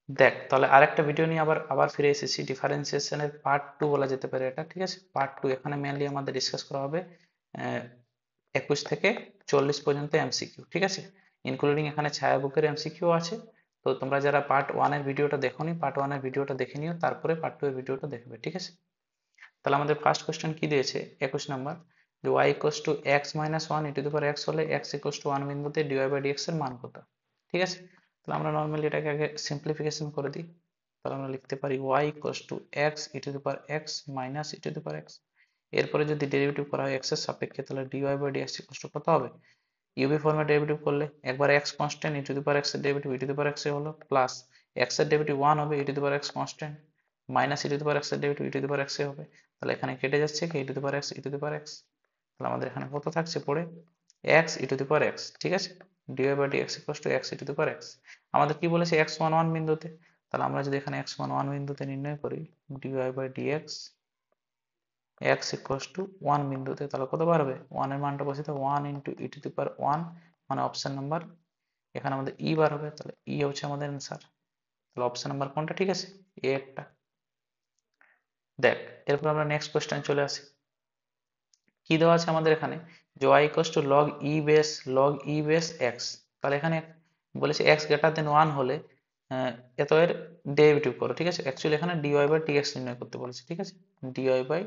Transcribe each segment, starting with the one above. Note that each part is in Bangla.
দেখ তাহলে আরেকটা ভিডিও নিয়ে আবার আবার ফিরে এসেছি, ডিফারেন্সিয়েশনের পার্ট 2 বলা যেতে পারে এটা, ঠিক আছে। পার্ট 2 এখানে মেনলি আমাদের ডিসকাস করা হবে 21 থেকে 40 পর্যন্ত এমসিকিউ, ঠিক আছে। ইনক্লুডিং এখানে ছায়া বুকের এমসিকিউ আছে। তো তোমরা যারা পার্ট 1 এর ভিডিওটা দেখোনি, পার্ট 1 এর ভিডিওটা দেখে নিও, তারপরে পার্ট 2 এর ভিডিওটা দেখবে, ঠিক আছে। তাহলে আমাদের ফার্স্ট কোশ্চেন কি দিয়েছে 21 নাম্বার, যে y equals to x minus one E to the power x হলে x ইকুয়ালস টু 1 বিন্দুতে dy বাই dx এর মান কত, ঠিক আছে। তাহলে আমরা নর্মালি এটাকে আগে সিম্পলিফিকেশন করে দিই। তাহলে আমরা লিখতে পারি y equals to x E to the power x minus E to the power x. এরপরে যদি ডেরিভেটিভ করা হয় x এর সাপেক্ষে, তাহলে dy by dx equals to কত হবে, ইউভি ফর্মে ডেরিভেটিভ করলে একবার x constant, E to the power x এর derivative E to the power x এ হলো, প্লাস x এর ডেরিভেটিভ 1 হবে, E to the power x constant, minus E to the power x এর derivative E to the power x এ হবে। তাহলে এখানে কেটে যাচ্ছে কি E to the power x E to the power x। তাহলে আমাদের এখানে কত থাকছে পড়ে, x E to the power x, ঠিক আছে। dy by dx equals to x E to the power x। আমাদের কি বলেছে x সমান 1 বিন্দুতে, তাহলে আমরা যদি এখানে x সমান 1 বিন্দুতে নির্ণয় করি dy by dx x equals to 1 বিন্দুতে, তাহলে কত পারবে 1 এর মানটা বসিয়ে দাও, 1 ইন্টু ই টু দি পাওয়ার 1, মানে অপশন নাম্বার এখানে আমাদের ই বার হবে, তাহলে ই হচ্ছে আমাদের অ্যান্সার। তাহলে অপশন নাম্বার কোনটা ঠিক আছে, এ একটা। দেখ এরপর আমরা নেক্সট কোশ্চেন চলে আসি। কি দেওয়া আছে আমাদের এখানে, যে y equals two log e base x. তাহলে এখানে বলেছে x গ্রেটার দেন 1 হলে এত এর ডেরিভেটিভ করো, ঠিক আছে। অ্যাকচুয়ালি এখানে dy বাই dx নির্ণয় করতে বলেছে, ঠিক আছে। dy বাই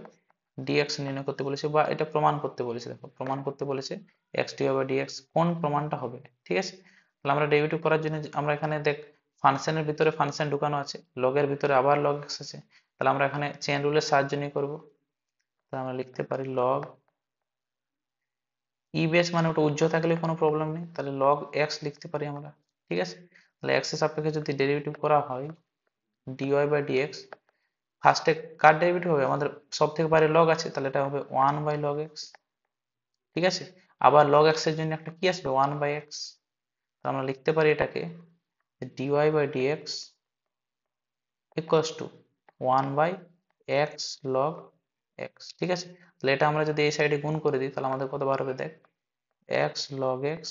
dx নির্ণয় করতে বলেছে, বা এটা প্রমাণ করতে বলেছে। দেখো প্রমাণ করতে বলেছে x dy বাই dx, কোন প্রমাণটা হবে, ঠিক আছে। তাহলে আমরা ডেরিভেটিভ করার জন্য আমরা এখানে দেখ ফাংশনের ভিতরে ফাংশন ঢুকানো আছে, লগের ভিতরে আবার লগ x আছে। তাহলে আমরা এখানে চেইন রুলের সাহায্য নিয়ে করবো। তাহলে আমরা লিখতে পারি লগ ই বেস, মানে ওটা উজ্জ্ব থাকলে কোনো প্রবলেম নেই, তাহলে লগ এক্স লিখতে পারি আমরা, ঠিক আছে। তাহলে এক্স এর সাপেক্ষে যদি ডেরিভেটিভ করা হয় dy বাই dx, ফার্স্টে কার ডেরিভেটিভ হবে, আমাদের সব থেকে বাইরে লগ আছে, তাহলে এটা হবে 1 বাই লগ এক্স, ঠিক আছে। আবার লগ এক্স এর জন্য একটা কি আসবে 1 বাই এক্স। আমরা লিখতে পারি এটাকে dy by dx equals to 1 by x log x, ঠিক আছে। তাহলে এটা আমরা যদি এই সাইডে গুণ করে দিই, তাহলে আমাদের কত বার হবে দেখ, x log x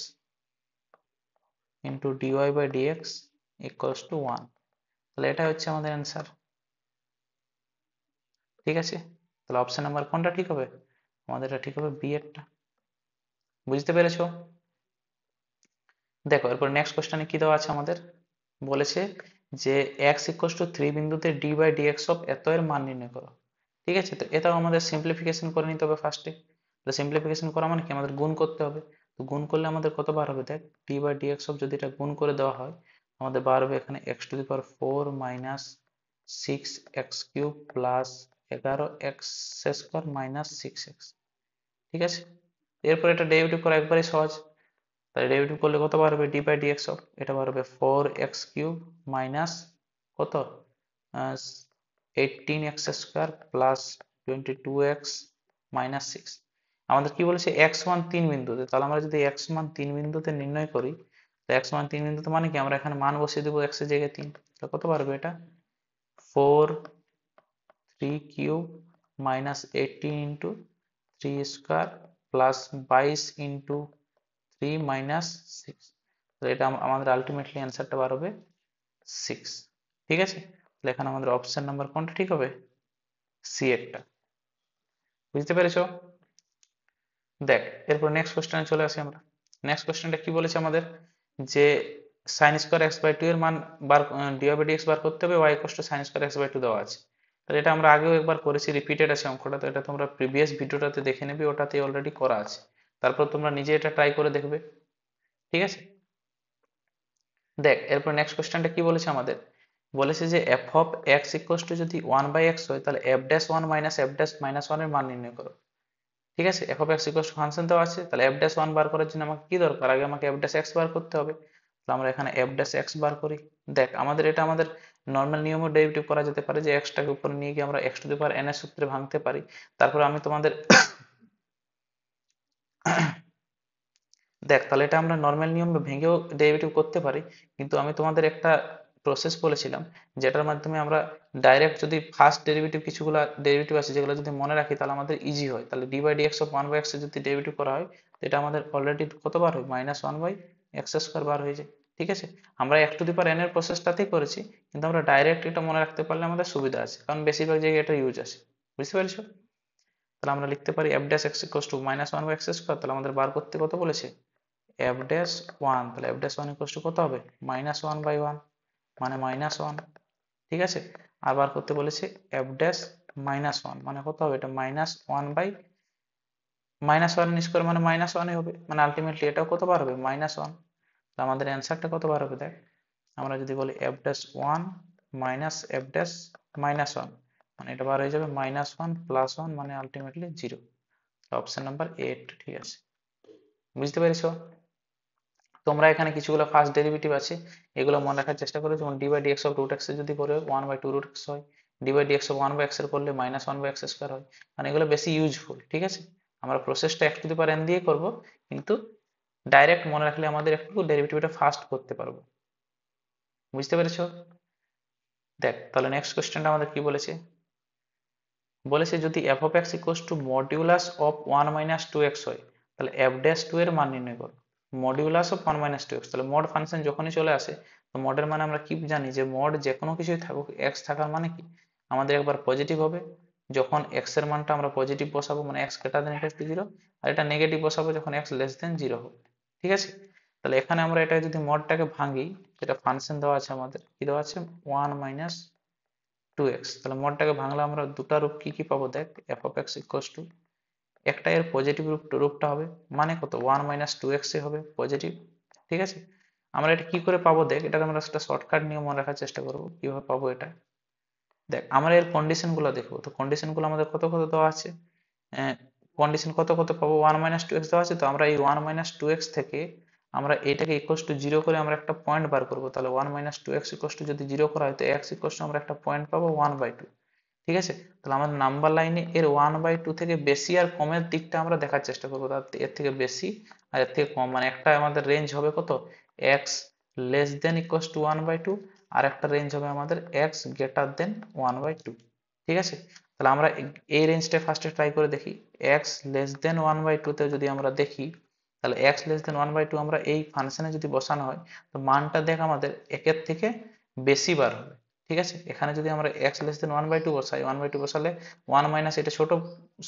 into dy by dx equals to 1। তাহলে এটা হচ্ছে আমাদের অ্যান্সার, ঠিক আছে। তাহলে অপশন নাম্বার কোনটা ঠিক হবে, আমাদের এটা ঠিক হবে বি এরটা। বুঝতে পেরেছো? দেখো এরপর নেক্সট কোশ্চেনে কি দেওয়া আছে আমাদের, বলেছে যে x ইকুয়ালস টু 3 বিন্দুতে d বাই dx অফ এত এর মান নির্ণয় করো, ঠিক আছে। তো এটাও আমাদের সিম্পলিফিকেশন করে নিতে হবে ফার্স্টে। তো সিম্পলিফিকেশন করা মানে কি, আমাদের গুণ করতে হবে। তো গুণ করলে আমাদের কত বার হবে দেখ, d বাই dx অফ যদি এটা গুণ করে দেওয়া হয়, আমাদের বার হবে এখানে x to the power 4 minus 6x cube plus 11x square minus 6x, ঠিক আছে। এরপর এটা ডেরিভেটিভ করা একবারে সহজ। তাহলে ডেরিভেটিভ করলে কত বার হবে, ডি বাই ডিএক্স অফ এটা বার হবে 4x কিউব মাইনাস কত 18x square plus 22x minus 6। আমাদের কি বলেছে x মান 3 বিন্দুতে, তাহলে আমরা যদি x মান 3 বিন্দুতে নির্ণয় করি, তো x মান 3 বিন্দুতে মানে কি, আমরা এখানে মান বসিয়ে দেবো x এর জায়গায় 3। তাহলে কত পারবে এটা 4 3 cube minus 18 into 3 square plus 22 into 3 minus 6। তাহলে এটা আমাদের আলটিমেটলি অ্যান্সারটা বার হবে 6, ঠিক আছে। তাহলে এখানে আমাদের অপশন নাম্বার কোনটা ঠিক হবে, সি এরটা। বুঝতে পেরেছো? দেখ এরপর নেক্সট কোশ্চেনে চলে আসি আমরা। নেক্সট কোশ্চেনটা কি বলেছে আমাদের, যে sine square x by two এর মান বার ডি বাই ডিএক্স বার করতে হবে, y equals to sine square x by two দেওয়া আছে। তাহলে এটা আমরা আগেও একবার করেছি, রিপিটেড আছে অঙ্কটা, তো এটা তোমরা প্রিভিয়াস ভিডিওটাতে দেখে নেবে, ওটাতে অলরেডি করা আছে। তারপর তোমরা নিজে এটা ট্রাই করে দেখবে, ঠিক আছে। দেখ এরপর নেক্সট কোশ্চেনটা কি বলেছে আমাদের, বলেছে যে F of x equals to যদি 1 বাই এক্স হয়, তাহলে f dash 1 minus F dash minus 1 এর মান নির্ণয় করো, ঠিক আছে। F of x equals two function দেওয়া আছে, তাহলে এফ ড্যাশ 1 বার করার জন্য আমাকে কি দরকার, আগে আমাকে এফ ড্যাশ এক্স বার করতে হবে। তাহলে আমরা এখানে এফ ড্যাশ এক্স বার করি। দেখ আমাদের এটা আমাদের নর্মাল নিয়মে ডেরিভেটিভ করা যেতে পারে, যে এক্সটাকে উপরে নিয়ে গিয়ে আমরা x to the power N এর সূত্রে ভাঙতে পারি। তারপর আমি তোমাদের দেখ তাহলে এটা আমরা নর্মাল নিয়ম ভেঙেও ডেরিভেটিভ করতে পারি, কিন্তু আমি তোমাদের একটা প্রসেস বলেছিলাম, যেটার মাধ্যমে আমরা ডাইরেক্ট যদি ফার্স্ট ডেরিভেটিভ কিছুগুলো ডেরিভেটিভ আছে যেগুলো যদি মনে রাখি, তাহলে আমাদের ইজি হয়। তাহলে d by dx of 1 by x যদি ডেরিভেটিভ করা হয়, তো এটা আমাদের অলরেডি কতবার হয়, মাইনাস 1 বাই এক্স স্কোয়ার বার হয়ে যায়, ঠিক আছে, আমরা এক টু দি পাওয়ার n এর প্রসেসটাতেই করেছি, কিন্তু আমরা ডাইরেক্ট এটা মনে রাখতে পারলে আমাদের সুবিধা আছে, কারণ বেশিরভাগ জায়গায় এটা ইউজ আছে। বুঝতে পারছো? তাহলে আমরা লিখতে পারি f dash x equals to minus one by x square. তাহলে আমাদের বার করতে কত বলেছে, f ড্যাশ ওয়ান, তাহলে f dash one equals to কত হবে, মাইনাস ওয়ান বাই ওয়ান, মানে মাইনাস ওয়ান। ঠিক আছে, আর বার করতে বলেছে f ড্যাশ মাইনাস ওয়ান, মানে কত হবে, এটা minus one by minus one square, মানে মাইনাস ওয়ানই হবে, মানে আলটিমেটলি এটাও কত বার হবে, মাইনাস ওয়ান। তো আমাদের অ্যান্সারটা কত বার হবে দেখ, আমরা যদি বলি f dash one minus f dash minus one, মানে এটা বার হয়ে যাবে মাইনাস ওয়ান প্লাস ওয়ান, মানে আলটিমেটলি জিরো। অপশন নাম্বার 8 ঠিক আছে। বুঝতে পেরেছো? তোমরা এখানে কিছুগুলো ফার্স্ট ডেরিভেটিভ আছে, এগুলো মনে রাখার চেষ্টা করো। যেমন D by D X of root X যদি করে one by two root X হয়, D by D X of one by x এর করলে minus one by x square হয়, মানে এগুলো বেশি ইউজফুল। ঠিক আছে, আমরা প্রসেসটা X to the power N দিয়ে করবো, কিন্তু ডাইরেক্ট মনে রাখলে আমাদের একটু ডেরিভেটিভটা ফাস্ট করতে পারবো। বুঝতে পেরেছো? দেখ তাহলে নেক্সট কোশ্চেনটা আমাদের কি বলেছে, বলেছে যদি f of x equals to modulus of one minus two x হয়, তাহলে এফ ড্যাশ টু এর মান নির্ণয় করো। Modulus of one minus two x, তাহলে মড ফাংশন যখনই চলে আসে, তো মডের মানে আমরা কি জানি যে মড যে কোনো কিছুই থাকুক, এক্স থাকার মানে কি আমাদের একবার পজিটিভ হবে, যখন এক্স এর মানটা আমরা পজিটিভ বসাবো মানে X greater than equal to zero, আর এটা নেগেটিভ বসাবো যখন এক্স লেস দেন জিরো হবে। ঠিক আছে, তাহলে এখানে আমরা এটা যদি মডটাকে ভাঙি, যেটা ফাংশন দেওয়া আছে আমাদের, কি দেওয়া আছে, ওয়ান মাইনাস টু এক্স, তাহলে মডটাকে ভাঙলে আমরা দুটা রূপ কি কি পাবো দেখ, F of x equals to, একটা এর পজিটিভ রূপটা হবে, মানে কত, ওয়ান মাইনাস টু এক্স হবে পজিটিভ। ঠিক আছে, আমরা এটা কি করে পাবো দেখ, এটা আমরা একটা শর্টকাট নিয়ম মনে রাখার চেষ্টা করবো কিভাবে পাবো এটা। দেখ আমরা এর কন্ডিশন গুলো দেখবো, তো কন্ডিশন গুলো আমাদের কত কত দেওয়া আছে, কন্ডিশন কত কত পাবো, ওয়ান মাইনাস টু এক্স দেওয়া আছে, তো আমরা এই ওয়ান মাইনাস টু এক্স থেকে আমরা এটাকে ইকুয়ালস টু জিরো করে আমরা একটা পয়েন্ট বার করবো। তাহলে one minus two x equals to যদি জিরো করা হয়, তো এক্স ইকুয়ালস টু আমরা একটা পয়েন্ট পাবো ওয়ান বাই টু। ঠিক আছে, তাহলে আমাদের নাম্বার লাইনে এর ওয়ান বাই টু থেকে বেশি আর কমের দিকটা আমরা দেখার চেষ্টা করবো, তার এর থেকে বেশি আর এর থেকে কম, মানে একটা আমাদের রেঞ্জ হবে কত, X less than equals to one by two, আর একটা রেঞ্জ হবে আমাদের X greater than one by two. ঠিক আছে, তাহলে আমরা এই রেঞ্জটা ফার্স্টে ট্রাই করে দেখি, x less than one by two তে যদি আমরা দেখি, তাহলে x less than one by two আমরা এই ফাংশনে যদি বসানো হয়, তো মানটা দেখ আমাদের একের থেকে বেশি বার হবে। ঠিক আছে, এখানে যদি আমরা x less than one by two বসাই, ওয়ান বাই টু বসালে ওয়ান মাইনাস এটা ছোট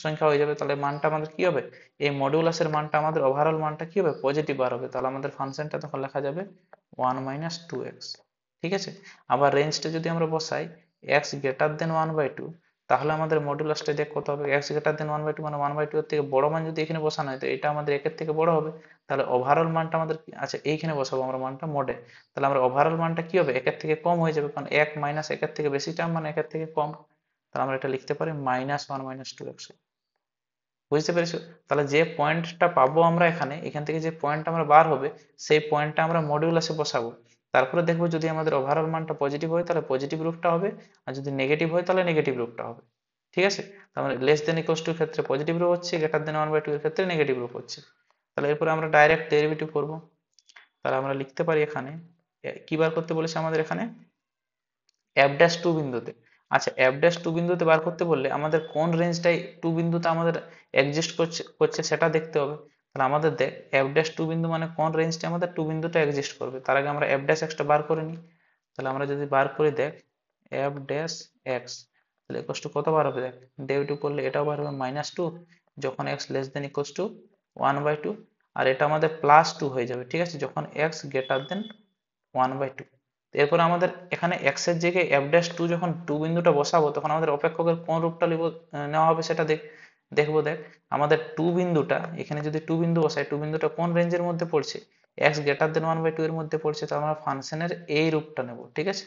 সংখ্যা হয়ে যাবে, তাহলে মানটা আমাদের কি হবে, এই মডিউলাসের মানটা আমাদের ওভারঅল মানটা কি হবে, পজিটিভ বার হবে, তাহলে আমাদের ফাংশনটা তখন লেখা যাবে ওয়ান মাইনাস টু এক্স। ঠিক আছে, আবার রেঞ্জটা যদি আমরা বসাই x greater than one by two, তাহলে আমাদের মডুলাসটা দেখ কত হবে, x greater than one by two, মানে ওয়ান বাই টু এর থেকে বড় মান যদি এখানে বসানো হয়, তো এটা আমাদের একের থেকে বড় হবে, তাহলে ওভারঅল মানটা আমাদের আচ্ছা এইখানে বসাবো আমরা মানটা মডে, তাহলে আমরা ওভারঅল মানটা কি হবে, একের থেকে কম হয়ে যাবে, কারণ এক মাইনাস একের থেকে বেশি টার্ম মানে একের থেকে কম, তাহলে আমরা এটা লিখতে পারি minus one minus two x. বুঝতে পেরেছো? তাহলে যে পয়েন্টটা পাবো আমরা এখানে, এখান থেকে যে পয়েন্ট আমরা বার হবে, সেই পয়েন্টটা আমরা মডিউলাসে বসাবো, তারপরে দেখবো যদি আমাদের ওভারঅল মানটা পজিটিভ হয় তাহলে পজিটিভ রূপটা হবে, আর যদি নেগেটিভ হয় তাহলে নেগেটিভ রূপটা হবে। ঠিক আছে, তাহলে লেস দেন ইকুয়ালস টু এর ক্ষেত্রে পজিটিভ রূপ হচ্ছে, greater than one by two এর ক্ষেত্রে নেগেটিভ রূপ হচ্ছে। তাহলে এরপরে আমরা ডাইরেক্ট ডেরিভেটিভ করবো, তাহলে আমরা লিখতে পারি এখানে কি বার করতে বলেছে আমাদের এখানে, এফ ড্যাশ টু বিন্দুতে। আচ্ছা এফ ড্যাশ টু বিন্দুতে বার করতে বললে আমাদের কোন রেঞ্জটাই টু বিন্দুতে আমাদের এক্সিস্ট করছে করছে সেটা দেখতে হবে। তাহলে আমাদের দেখ এফ ড্যাশ টু বিন্দু মানে কোন রেঞ্জটা আমাদের টু বিন্দুটা এক্সিস্ট করবে, তার আগে আমরা এফ ড্যাশ এক্সটা বার করে নিই। তাহলে আমরা যদি বার করি দেখ এফ ড্যাশ এক্স, তাহলে ইকুয়ালস টু কত বার হবে দেখ, ডেরিভেটিভ করলে এটাও বার হবে মাইনাস টু, যখন X less than equals to one by two, আর এটা আমাদের প্লাস টু হয়ে যাবে। ঠিক আছে, যখন x greater than one by two. এরপর আমাদের এখানে এক্স এর জায়গায় এফ ড্যাশ টু যখন টু বিন্দুটা বসাবো, তখন আমাদের অপেক্ষকের কোন রূপটা নেওয়া হবে সেটা দেখবো। দেখ আমাদের টু বিন্দুটা এখানে যদি টু বিন্দু বসাই, টু বিন্দুটা কোন রেঞ্জের মধ্যে পড়ছে, x greater than one by two এর মধ্যে পড়ছে, তো আমরা ফাংশনের এই রূপটা নেব। ঠিক আছে,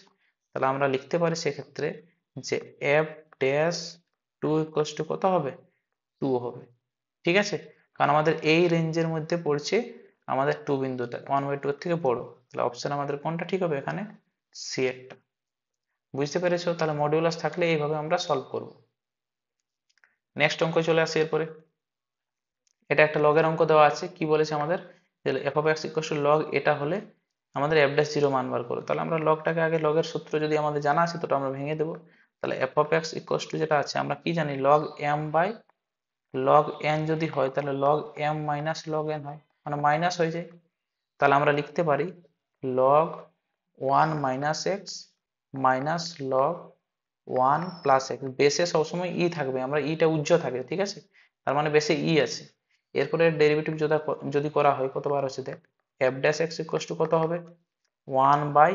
তাহলে আমরা লিখতে পারি সেক্ষেত্রে যে f dash two equals to কত হবে, টু হবে। ঠিক আছে, কারণ আমাদের এই রেঞ্জের মধ্যে পড়ছে আমাদের টু বিন্দুটা ওয়ান বাই টু এর থেকে বড়, তাহলে অপশন আমাদের কোনটা ঠিক হবে এখানে, সি এরটা। বুঝতে পেরেছো? তাহলে মডিউলাস থাকলে এইভাবে আমরা সলভ করব। নেক্সট অঙ্ক চলে আসি এরপরে, এটা একটা লগের অঙ্ক দেওয়া আছে, কি বলেছে আমাদের, F of x equal two log এটা হলে আমাদের এফ ড্যাশ জিরো মান বার করো। তাহলে আমরা লগটাকে আগে, লগের সূত্র যদি আমাদের জানা আছে তো আমরা ভেঙে দেবো। তাহলে F of x equal to যেটা আছে আমরা কি জানি, log m by log n যদি হয় তাহলে log m minus log n হয়, মানে মাইনাস হয়ে যায়। তাহলে আমরা লিখতে পারি log 1 minus x minus log 1 plus x. বেসে সবসময় ই থাকবে, আমরা ইটা উজ্জ্ব থাকে, ঠিক আছে, তার মানে বেসে ই আছে। এরপরে ডেরিভেটিভ যদি করা হয় কতবার হচ্ছে দেখ, F dash X equals to কত হবে, 1 বাই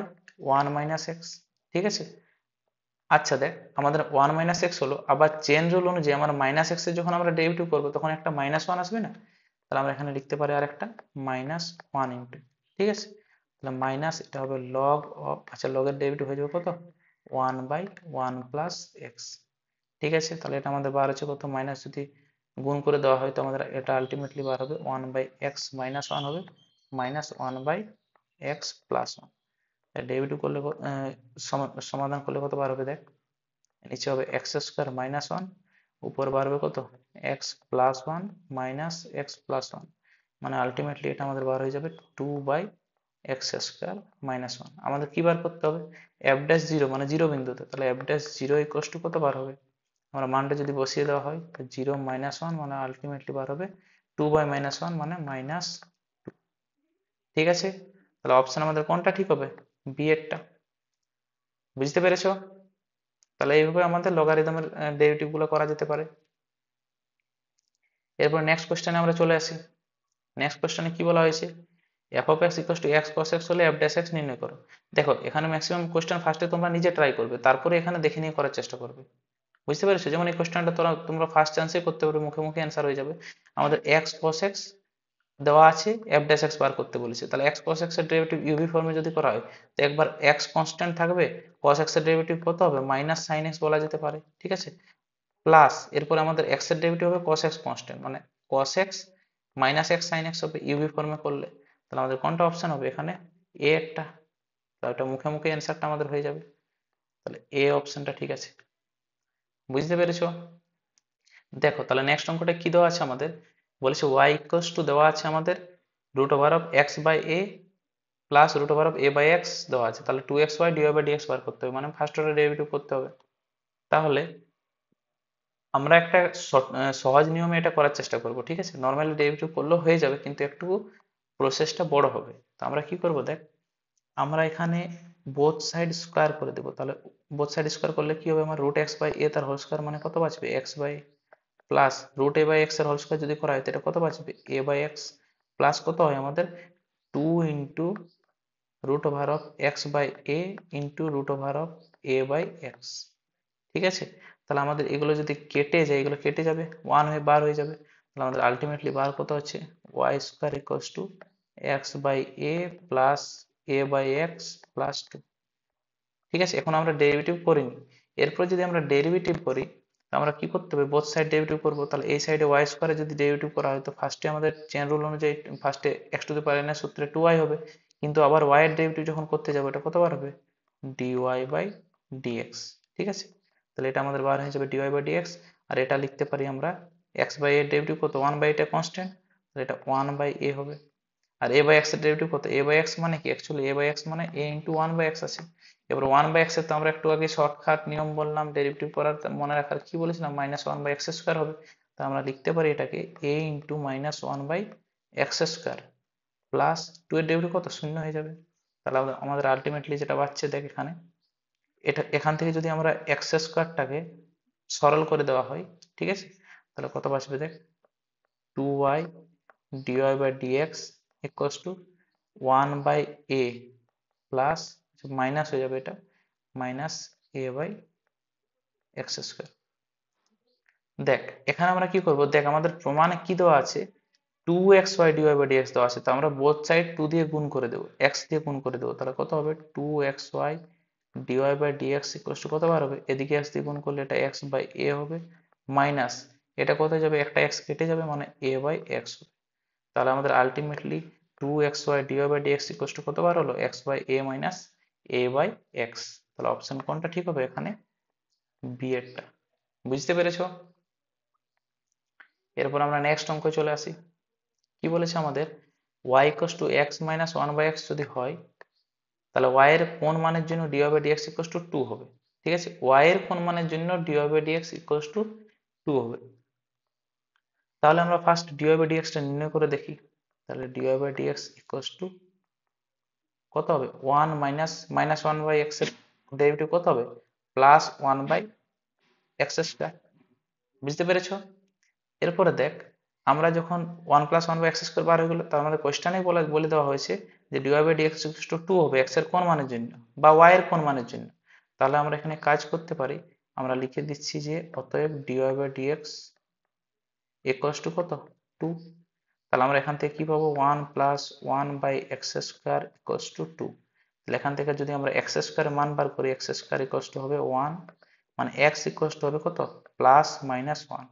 1 মাইনাস এক্স, ঠিক আছে। আচ্ছা দেখ, আমাদের 1 মাইনাস এক্স হলো, আবার চেন রুল অনুযায়ী আমার মাইনাস এক্স এর যখন আমরা ডেরিভেটিভ করবো তখন একটা মাইনাস 1 আসবে না, তাহলে আমরা এখানে লিখতে পারি আর একটা মাইনাস 1 ইন্টু, ঠিক আছে, তাহলে মাইনাস এটা হবে লগ অফ, আচ্ছা লগের ডেরিভেটিভ হয়ে যাবে কত, 1 বাই 1 প্লাস এক্স, ঠিক আছে। তাহলে এটা আমাদের বার হচ্ছে কত, মাইনাস যদি গুণ করে দেওয়া হয় তো আমাদের এটা আলটিমেটলি বার হবে 1 বাই এক্স মাইনাস 1 হবে minus 1 by x plus 1। Derivative করলে সমাধান করলে কত বার হবে দেখ, নিচে হবে এক্স স্কোয়ার মাইনাস 1, উপর বার হবে কত, x plus 1 minus x plus 1, মানে আলটিমেটলি এটা আমাদের বার হয়ে যাবে 2 বাই এক্স স্কোয়ার মাইনাস 1। আমাদের কি বার করতে হবে, এফ ড্যাশ জিরো মানে জিরো বিন্দুতে, তাহলে f dash zero equals to কত বার হবে, আমরা মানটা যদি বসিয়ে দেওয়া হয় তো জিরো মাইনাস 1 মানে আলটিমেটলি বার হবে 2 বাই মাইনাস 1 মানে মাইনাস 2, ঠিক আছে। তাহলে অপশন আমাদের কোনটা ঠিক হবে, বি এরটা, বুঝতে পেরেছো। তাহলে এইভাবে আমাদের লগারিদমের ডেরিভেটিভ গুলো করা যেতে পারে। এরপর নেক্সট কোশ্চেনে আমরা চলে আসি। নেক্সট কোশ্চেনে কি বলা হয়েছে, F of x equals to x cos x হলে এফ ড্যাশ এক্স নির্ণয় করো। দেখো এখানে ম্যাক্সিমাম কোশ্চেন ফার্স্টে তোমরা নিজে ট্রাই করবে, তারপরে এখানে দেখে নিয়ে করার চেষ্টা করবে, বুঝতে পেরেছো। যেমন এই কোশ্চেনটা তোমরা ফার্স্ট চান্সে করতে পারবে, মুখে মুখে অ্যান্সার হয়ে যাবে। আমাদের এক্স কস এক্স দেওয়া আছে, এফ ড্যাশ এক্স বার করতে বলেছে, তাহলে এক্স কস এক্স এর ডেরিভেটিভ ইউভি ফর্মে যদি করা হয় তো একবার এক্স কনস্ট্যান্ট থাকবে, কস এক্স এর ডেরিভেটিভ কত হবে, মাইনাস সাইন এক্স বলা যেতে পারে, ঠিক আছে, প্লাস এরপরে আমাদের এক্স এর ডেরিভেটিভ হবে cos x কনস্ট্যান্ট, মানে cos x minus x sine x হবে ইউভি ফর্মে করলে। তাহলে আমাদের কোনটা অপশন হবে এখানে, এ একটা, তাহলে এটা মুখে মুখে অ্যান্সারটা আমাদের হয়ে যাবে, তাহলে এ অপশনটা ঠিক আছে, বুঝতে পেরেছো। দেখো তাহলে নেক্সট অঙ্কটা কি দেওয়া আছে আমাদের, বলেছে y ইকুয়ালস টু দেওয়া আছে আমাদের root over of x by a plus root over of a by x দেওয়া আছে, তাহলে 2xy dy বাই dx বার করতে হবে, মানে ফার্স্ট অর্ডার ডেরিভেটিভ করতে হবে। তাহলে আমরা একটা সহজ নিয়মে এটা করার চেষ্টা করব, ঠিক আছে, নর্মালি ডেরিভেটিভ করলেও হয়ে যাবে কিন্তু একটু প্রসেসটা বড় হবে। তো আমরা কি করব দেখ, আমরা এখানে বোথ সাইড স্কোয়ার করে দেবো, তাহলে বোথ সাইড স্কোয়ার করলে কি হবে, আমার রুট এক্স বাই এ তার হোল স্কোয়ার মানে কত বাঁচবে, x by plus root a by x এর হোল স্কোয়ার যদি করা হয় তো এটা কত বাঁচবে, এ বাই এক্স প্লাস কত হয় আমাদের 2 into root over of x by a into root over of a by x, ঠিক আছে। তাহলে আমাদের এগুলো যদি কেটে যায়, এগুলো কেটে যাবে, ওয়ান হয়ে বার হয়ে যাবে, তাহলে আমাদের আলটিমেটলি বার কত হচ্ছে, y square equals to x by a plus a by x plus 2, ঠিক আছে। এখন আমরা ডেরিভেটিভ করিনি, এরপর যদি আমরা ডেরিভেটিভ করি তো আমরা কি করতে হবে, বোথ সাইড ডেরিভেটিভ করবো, তাহলে এই সাইডে ওয়াই স্কোয়ারে যদি ডেরিভেটিভ করা হয় তো ফার্স্টে আমাদের চেন রুল অনুযায়ী ফার্স্টে x to the power N এর সূত্রে 2y হবে, কিন্তু আবার y এর ডেরিভেটিভ যখন করতে যাবো এটা কতবার হবে, dy বাই dx, ঠিক আছে। তাহলে এটা আমাদের বার হয়ে যাবে dy বাই dx, আর এটা লিখতে পারি আমরা x বাই এর ডেরিভেটিভ কত, 1 বাই এটা কনস্ট্যান্ট, তাহলে এটা 1 বাই a হবে। আর a বাই x এর ডেরিভেটিভ কত, a বাই x মানে কি, অ্যাকচুয়ালি a বাই x মানে a ইন্টু 1 বাই x আছে। এবার 1 বাই x এর তো আমরা একটু আগে শর্টকাট নিয়ম বললাম ডেরিভেটিভ করার, মনে রাখার কি বলেছিলাম, মাইনাস 1 বাই এক্স স্কোয়ার হবে, তা আমরা লিখতে পারি এটাকে a into minus 1 by x square plus 2 এর ডেরিভেটিভ কত, শূন্য হয়ে যাবে। তাহলে আমাদের আলটিমেটলি যেটা পাচ্ছে দেখ এখানে, এটা এখান থেকে যদি আমরা এক্স স্কোয়ারটাকে সরল করে দেওয়া হয়, ঠিক আছে, তাহলে কত বাঁচবে দেখ, 2y dy by dx equals to 1 by a plus minus হয়ে যাবে এটা minus a by x square. দেখ এখানে আমরা কি করব, দেখ আমাদের প্রমাণে কি দেওয়া আছে, 2xy dy by dx দেওয়া আছে, তো আমরা বোথ সাইড 2 দিয়ে গুণ করে দেবো, x দিয়ে গুণ করে দেবো, তাহলে কত হবে 2xy dy by dx equals to কত বার হবে, এদিকে x দিয়ে গুণ করলে এটা x by a হবে মাইনাস এটা কোথায় যাবে, একটা x কেটে যাবে মানে a by x হবে। তাহলে আমাদের ultimately 2xy dy by dx equals to কতবার হলো, x by a minus a by x, তাহলে অপশন কোনটা ঠিক হবে এখানে, বি এরটা, বুঝতে পেরেছো। এরপর আমরা নেক্সট অঙ্ক চলে আসি, কি বলেছে আমাদের y equals to x minus 1 by x যদি হয় তাহলে y এর কোন মানের জন্য dy by dx equals to 2 হবে, ঠিক আছে, y এর কোন মানের জন্য dy by dx equals to 2 হবে। তাহলে আমরা ফার্স্ট dy by dx টা নির্ণয় করে দেখি, তাহলে dy by dx equals to কত হবে 1 মাইনাস 1 বাই এক্স এর ডেরিভেটিভ কত হবে প্লাস 1 বাই এক্স স্কোয়ার। বুঝতে পেরেছো? এরপরে দেখ, আমরা যখন 1 প্লাস 1 বাই এক্স স্কোয়ার বার হয়ে গেল, তার আমাদের কোশ্চেনেই বলে দেওয়া হয়েছে যে dy by dx equal to 2 হবে এক্স এর কোন মানের জন্য বা ওয়াই এর কোন মানের জন্য। তাহলে আমরা এখানে কাজ করতে পারি, আমরা লিখে দিচ্ছি যে অতএব dy by dx equal to কত 2। তাহলে আমরা এখান থেকে কি পাবো 1 plus 1 by x square equal to 2। তাহলে এখান থেকে যদি আমরা এক্স স্কোয়ারের মান বার করি, এক্স স্কোয়ার ইকুয়াল টু হবে 1, মানে এক্স ইকুয়াল টু হবে কত প্লাস মাইনাস 1।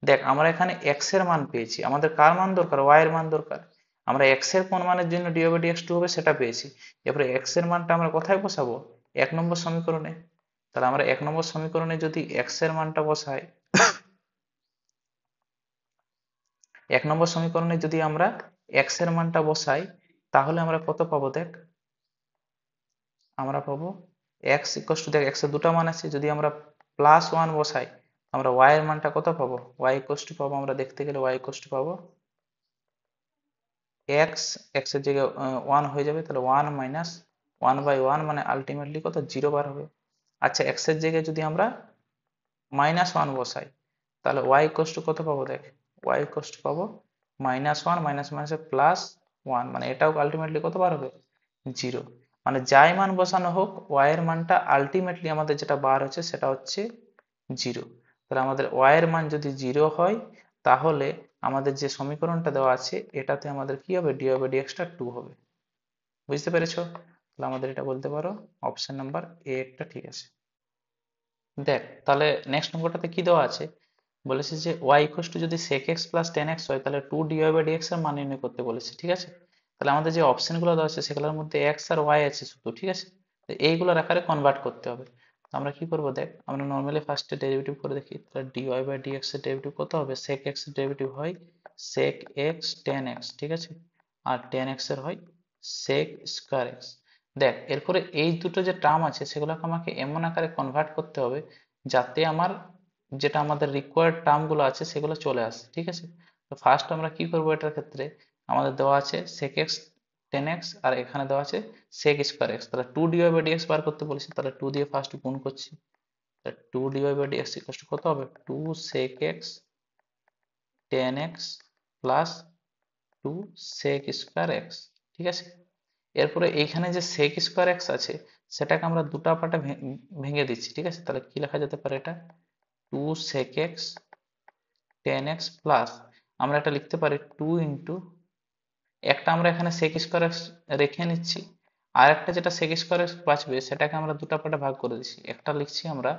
দেখ আমরা এখানে এক্স এর মান পেয়েছি, আমাদের কার মান দরকার ওয়াই এর মান দরকার। আমরা এক্স এর কোন মানের জন্য ডি বাই ডিএক্স 2 হবে সেটা পেয়েছি। এরপরে এক্স এর মানটা আমরা কোথায় বসাবো 1 নম্বর সমীকরণে। তাহলে আমরা 1 নম্বর সমীকরণে যদি এক্স এর মানটা বসাই, 1 নম্বর সমীকরণে যদি আমরা এক্স এর মানটা বসাই, তাহলে আমরা কত পাবো দেখ, আমরা পাবো এক্স ইকুয়াল টু, দেখ এক্স এর দুটো মান আছে, যদি আমরা প্লাস 1 বসাই আমরা ওয়াই এর মানটা কত পাবো, ওয়াই ইকুয়াল টু পাবো, আমরা দেখতে গেলে ওয়াই ইকুয়াল টু পাবো এক্স, এক্স এর জায়গায় 1 হয়ে যাবে, তাহলে 1 মাইনাস 1 বাই 1 মানে আলটিমেটলি কত 0 বার হবে। আচ্ছা এক্স এর জায়গায় যদি আমরা মাইনাস 1 বসাই, তাহলে ওয়াই ইকুয়াল টু কত পাবো দেখ, ওয়াই ইকুয়াল টু পাবো মাইনাস 1 মাইনাস মাইনাসে প্লাস 1, মানে এটাও আলটিমেটলি কত বার হবে 0। মানে যাই মান বসানো হোক ওয়াই এর মানটা আলটিমেটলি আমাদের যেটা বার হচ্ছে সেটা হচ্ছে 0। তাহলে আমাদের ওয়াই এর মান যদি 0 হয়, তাহলে আমাদের যে সমীকরণটা দেওয়া আছে এটাতে আমাদের কি হবে ডি বাই ডিএক্স টা 2 হবে। বুঝতে পেরেছো? তাহলে আমাদের এটা বলতে পারো অপশন নাম্বার এ একটা ঠিক আছে। দেখ তাহলে নেক্সট নম্বরটাতে কি দেওয়া আছে, বলেছে যে y ইকুয়াল টু যদি sec x plus tan x হয় তাহলে 2 dy বাই dx এর মান নির্ণয় করতে বলেছে, ঠিক আছে। তাহলে আমাদের যে অপশন গুলো দেওয়া আছে সেগুলোর মধ্যে x আর y আছে শুধু, ঠিক আছে। তো এইগুলোর আকারে কনভার্ট করতে হবে। তো আমরা কি করব দেখ, আমরা নর্মালি ফার্স্টে ডেরিভেটিভ করে দেখি, তাহলে dy বাই dx এর ডেরিভেটিভ কত হবে, sec x এর ডেরিভেটিভ হয় sec x tan x, ঠিক আছে, আর tan x এর হয় sec স্কয়ার x। দেখ এরপরে এই দুটো যে টার্ম আছে সেগুলোকে আমাকে এমন আকারে কনভার্ট করতে হবে যাতে আমার যেটা আমাদের রিকোয়ার্ড টার্ম গুলো আছে সেগুলো চলে আসে, ঠিক আছে। তো ফার্স্ট আমরা কি করব, এটার ক্ষেত্রে আমাদের দেওয়া আছে sec x tan x আর এখানে দেওয়া আছে sec স্কয়ার x, তাহলে 2 dy বাই dx বার করতে বলেছি, তাহলে 2 দিয়ে ফার্স্ট গুণ করছি, তাহলে 2 dy by dx equal to কত হবে 2 sec x tan x plus 2 sec square x, ঠিক আছে। এরপরে এইখানে যে sec স্কয়ার x আছে সেটাকে আমরা দুটো পার্টে ভেঙে দিচ্ছি, ঠিক আছে। তাহলে কি লেখা যেতে পারে, এটা 2 sec x tan x plus আমরা এটা লিখতে পারি 2 ইন্টু, একটা আমরা এখানে sec স্কয়ার x রেখে নিচ্ছি, আর একটা যেটা sec স্কয়ার x বাঁচবে সেটাকে আমরা দুটো পার্টে ভাগ করে দিচ্ছি। একটা লিখছি আমরা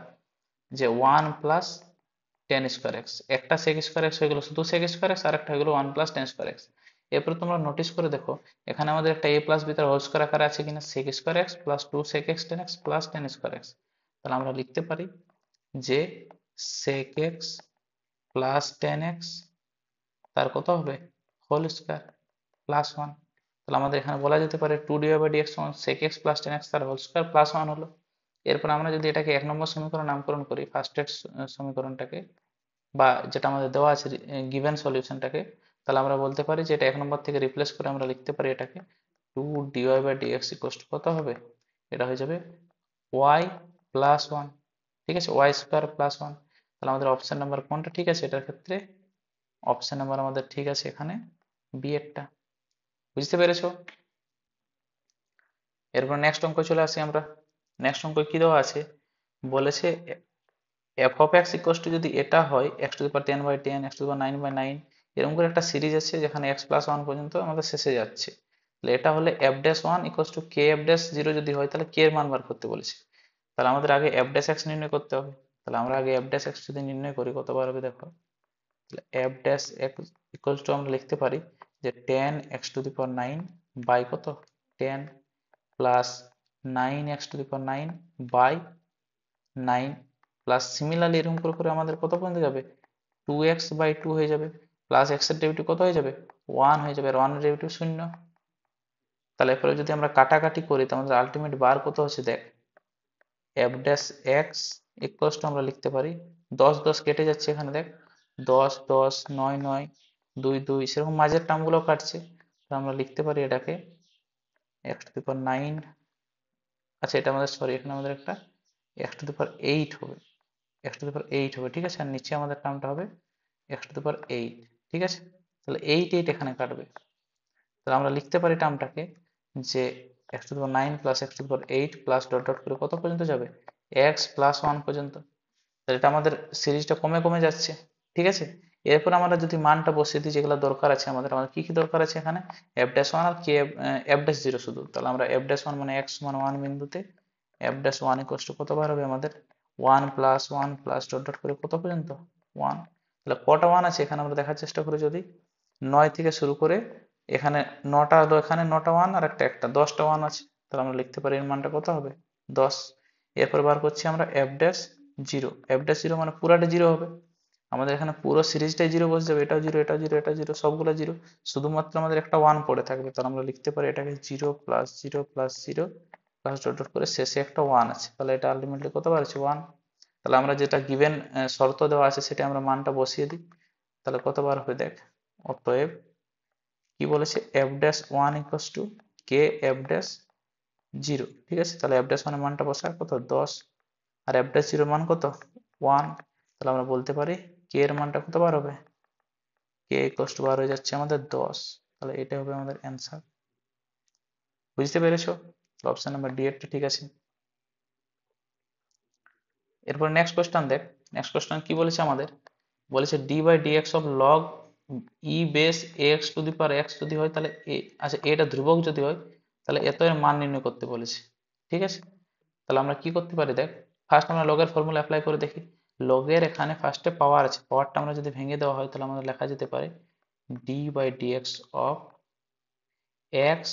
যে 1 প্লাস tan স্কয়ার x, একটা sec স্কয়ার x হয়ে গেল শুধু sec স্কয়ার x, আর একটা হয়ে গেল 1 প্লাস tan স্কয়ার x। এরপর তোমরা নোটিস করে দেখো এখানে আমাদের একটা a প্লাস b তার হোল স্কয়ার আকারে আছে কিনা, sec square x plus 2 sec x tan x plus tan square x। তাহলে আমরা লিখতে পারি যে sec x plus tan x তার কত হবে হোল স্কয়ার প্লাস 1। তাহলে আমাদের এখানে বলা যেতে পারে 2 dy বাই dx সমান sec x plus tan x তার হোল স্কয়ার প্লাস 1 হলো। এরপর আমরা যদি এটাকে 1 নম্বর সমীকরণ নামকরণ করি, ফার্স্টের সমীকরণটাকে বা যেটা আমাদের দেওয়া আছে গিভেন সলিউশনটাকে, তাহলে আমরা বলতে পারি যে এটা 1 নম্বর থেকে রিপ্লেস করে আমরা লিখতে পারি এটাকে 2 dy by dx equal to কত হবে, এটা হয়ে যাবে y প্লাস 1, ঠিক আছে, y স্কয়ার প্লাস 1। তাহলে আমাদের অপশন নাম্বার কোনটা ঠিক আছে এটার ক্ষেত্রে, অপশন নাম্বার আমাদের ঠিক আছে এখানে বি এরটা। বুঝতে পেরেছো? এরপর নেক্সট অঙ্ক চলে আসি আমরা। নেক্সট অঙ্ক কি দেওয়া আছে, বলেছে f of x equal to যদি এটা হয় x to the power 10 by 10 x to the power 9 by 9, এরকম করে একটা সিরিজ আছে যেখানে x প্লাস 1 পর্যন্ত আমাদের শেষে যাচ্ছে। তাহলে এটা হলে f dash 1 equal to k f dash 0 যদি হয় তাহলে k এর মান বার করতে বলেছে। তাহলে আমাদের আগে f ড্যাশ x নির্ণয় করতে হবে। তাহলে আমরা আগে f ড্যাশ x যদি নির্ণয় করি কতবার হবে দেখো, তাহলে f dash x equal to আমরা লিখতে পারি যে 10 x to the power 9 by কত 10 plus 9 x to the power 9 by 9 plus similarly এরকম করে করে আমাদের কত পর্যন্ত যাবে 2x বাই 2 হয়ে যাবে, প্লাস x এর ডেরিভেটিভ কত হয়ে যাবে 1 হয়ে যাবে, আর 1 এর ডেরিভেটিভ 0। তাহলে এরপরে যদি আমরা কাটাকাটি করি তাহলে আমাদের আলটিমেট বার কত হচ্ছে দেখ, f dash x equals to আমরা লিখতে পারি 10 10 কেটে যাচ্ছে এখানে দেখ 10 10 9 9 2 2 সেরকম মাঝের টার্মগুলো কাটছে, তো আমরা লিখতে পারি এটাকে x টু দি পাওয়ার 9, আচ্ছা এটা আমাদের সরি এখানে আমাদের একটা x টু দি পাওয়ার 8 হবে, x টু দি পাওয়ার 8 হবে, ঠিক আছে। আর নিচে আমাদের টার্মটা হবে x টু দি পাওয়ার 8, ঠিক আছে। তাহলে 8 8 এখানে কাটবে, তাহলে আমরা লিখতে পারি টার্মটাকে যে x to the power 9 plus x to the power 8 plus dot dot করে কত পর্যন্ত যাবে, x প্লাস 1 পর্যন্ত। তাহলে এটা আমাদের সিরিজটা কমে কমে যাচ্ছে, ঠিক আছে। এরপর আমরা যদি মানটা বসিয়ে দিই যেগুলো দরকার আছে আমাদের, আমাদের কি কি দরকার আছে এখানে, f ড্যাশ 1 আর k f ড্যাশ 0 শুধু। তাহলে আমরা f ড্যাশ 1 মানে x সমান 1 বিন্দুতে f ড্যাশ 1 ইকুয়ালস টু কত বার হবে আমাদের 1 প্লাস 1 প্লাস ডট ডট করে কত পর্যন্ত 1। তাহলে কটা 1 আছে এখানে আমরা দেখার চেষ্টা করি, যদি 9 থেকে শুরু করে এখানে 9টা হলো, এখানে 9টা 1 আর একটা 10টা 1 আছে, তাহলে আমরা লিখতে পারি এর মানটা কত হবে 10। এরপর বার করছি আমরা f ড্যাশ 0, f ড্যাশ 0 মানে পুরাটা 0 হবে, আমাদের এখানে পুরো সিরিজটাই 0 বসে যাবে, এটাও 0 এটাও 0 এটা 0 সবগুলো 0, শুধুমাত্র আমাদের একটা 1 পড়ে থাকবে। তাহলে আমরা লিখতে পারি এটাকে 0 plus 0 plus 0 plus dot dot করে শেষে একটা 1 আছে, তাহলে এটা আলটিমেটলি কত বার আছে 1। তাহলে আমরা যেটা গিভেন শর্ত দেওয়া আছে সেটা আমরা মানটা বসিয়ে দিই, তাহলে কত বার হবে দেখ। অতএব কি বলেছে f dash 1 equals to k f dash 0, ঠিক আছে। তাহলে f ড্যাশ 1 এর মানটা বসায় কত 10 আর f ড্যাশ 0 এর মান কত 1, তাহলে আমরা বলতে পারি k এর মানটা কত বার হবে, k ইকুয়ালস টু বার হয়ে যাচ্ছে আমাদের 10। তাহলে এটা হবে আমাদের অ্যান্সার। বুঝতে পেরেছো? অপশন নাম্বার ডি এরটা ঠিক আছে। এরপর নেক্সট কোশ্চেন দেখ, নেক্সট কোশ্চেন কি বলেছে আমাদের, বলেছে d by dx of log e base x to the power x যদি হয় তাহলে এ, আচ্ছা এটা ধ্রুবক যদি হয় তাহলে এত এর মান নির্ণয় করতে বলেছে, ঠিক আছে। তাহলে আমরা কি করতে পারি দেখ, ফার্স্ট আমরা লগের ফর্মুলা অ্যাপ্লাই করে দেখি। লগের এখানে ফার্স্টে পাওয়ার আছে, পাওয়ারটা আমরা যদি ভেঙে দেওয়া হয় তাহলে আমাদের লেখা যেতে পারে d by dx of x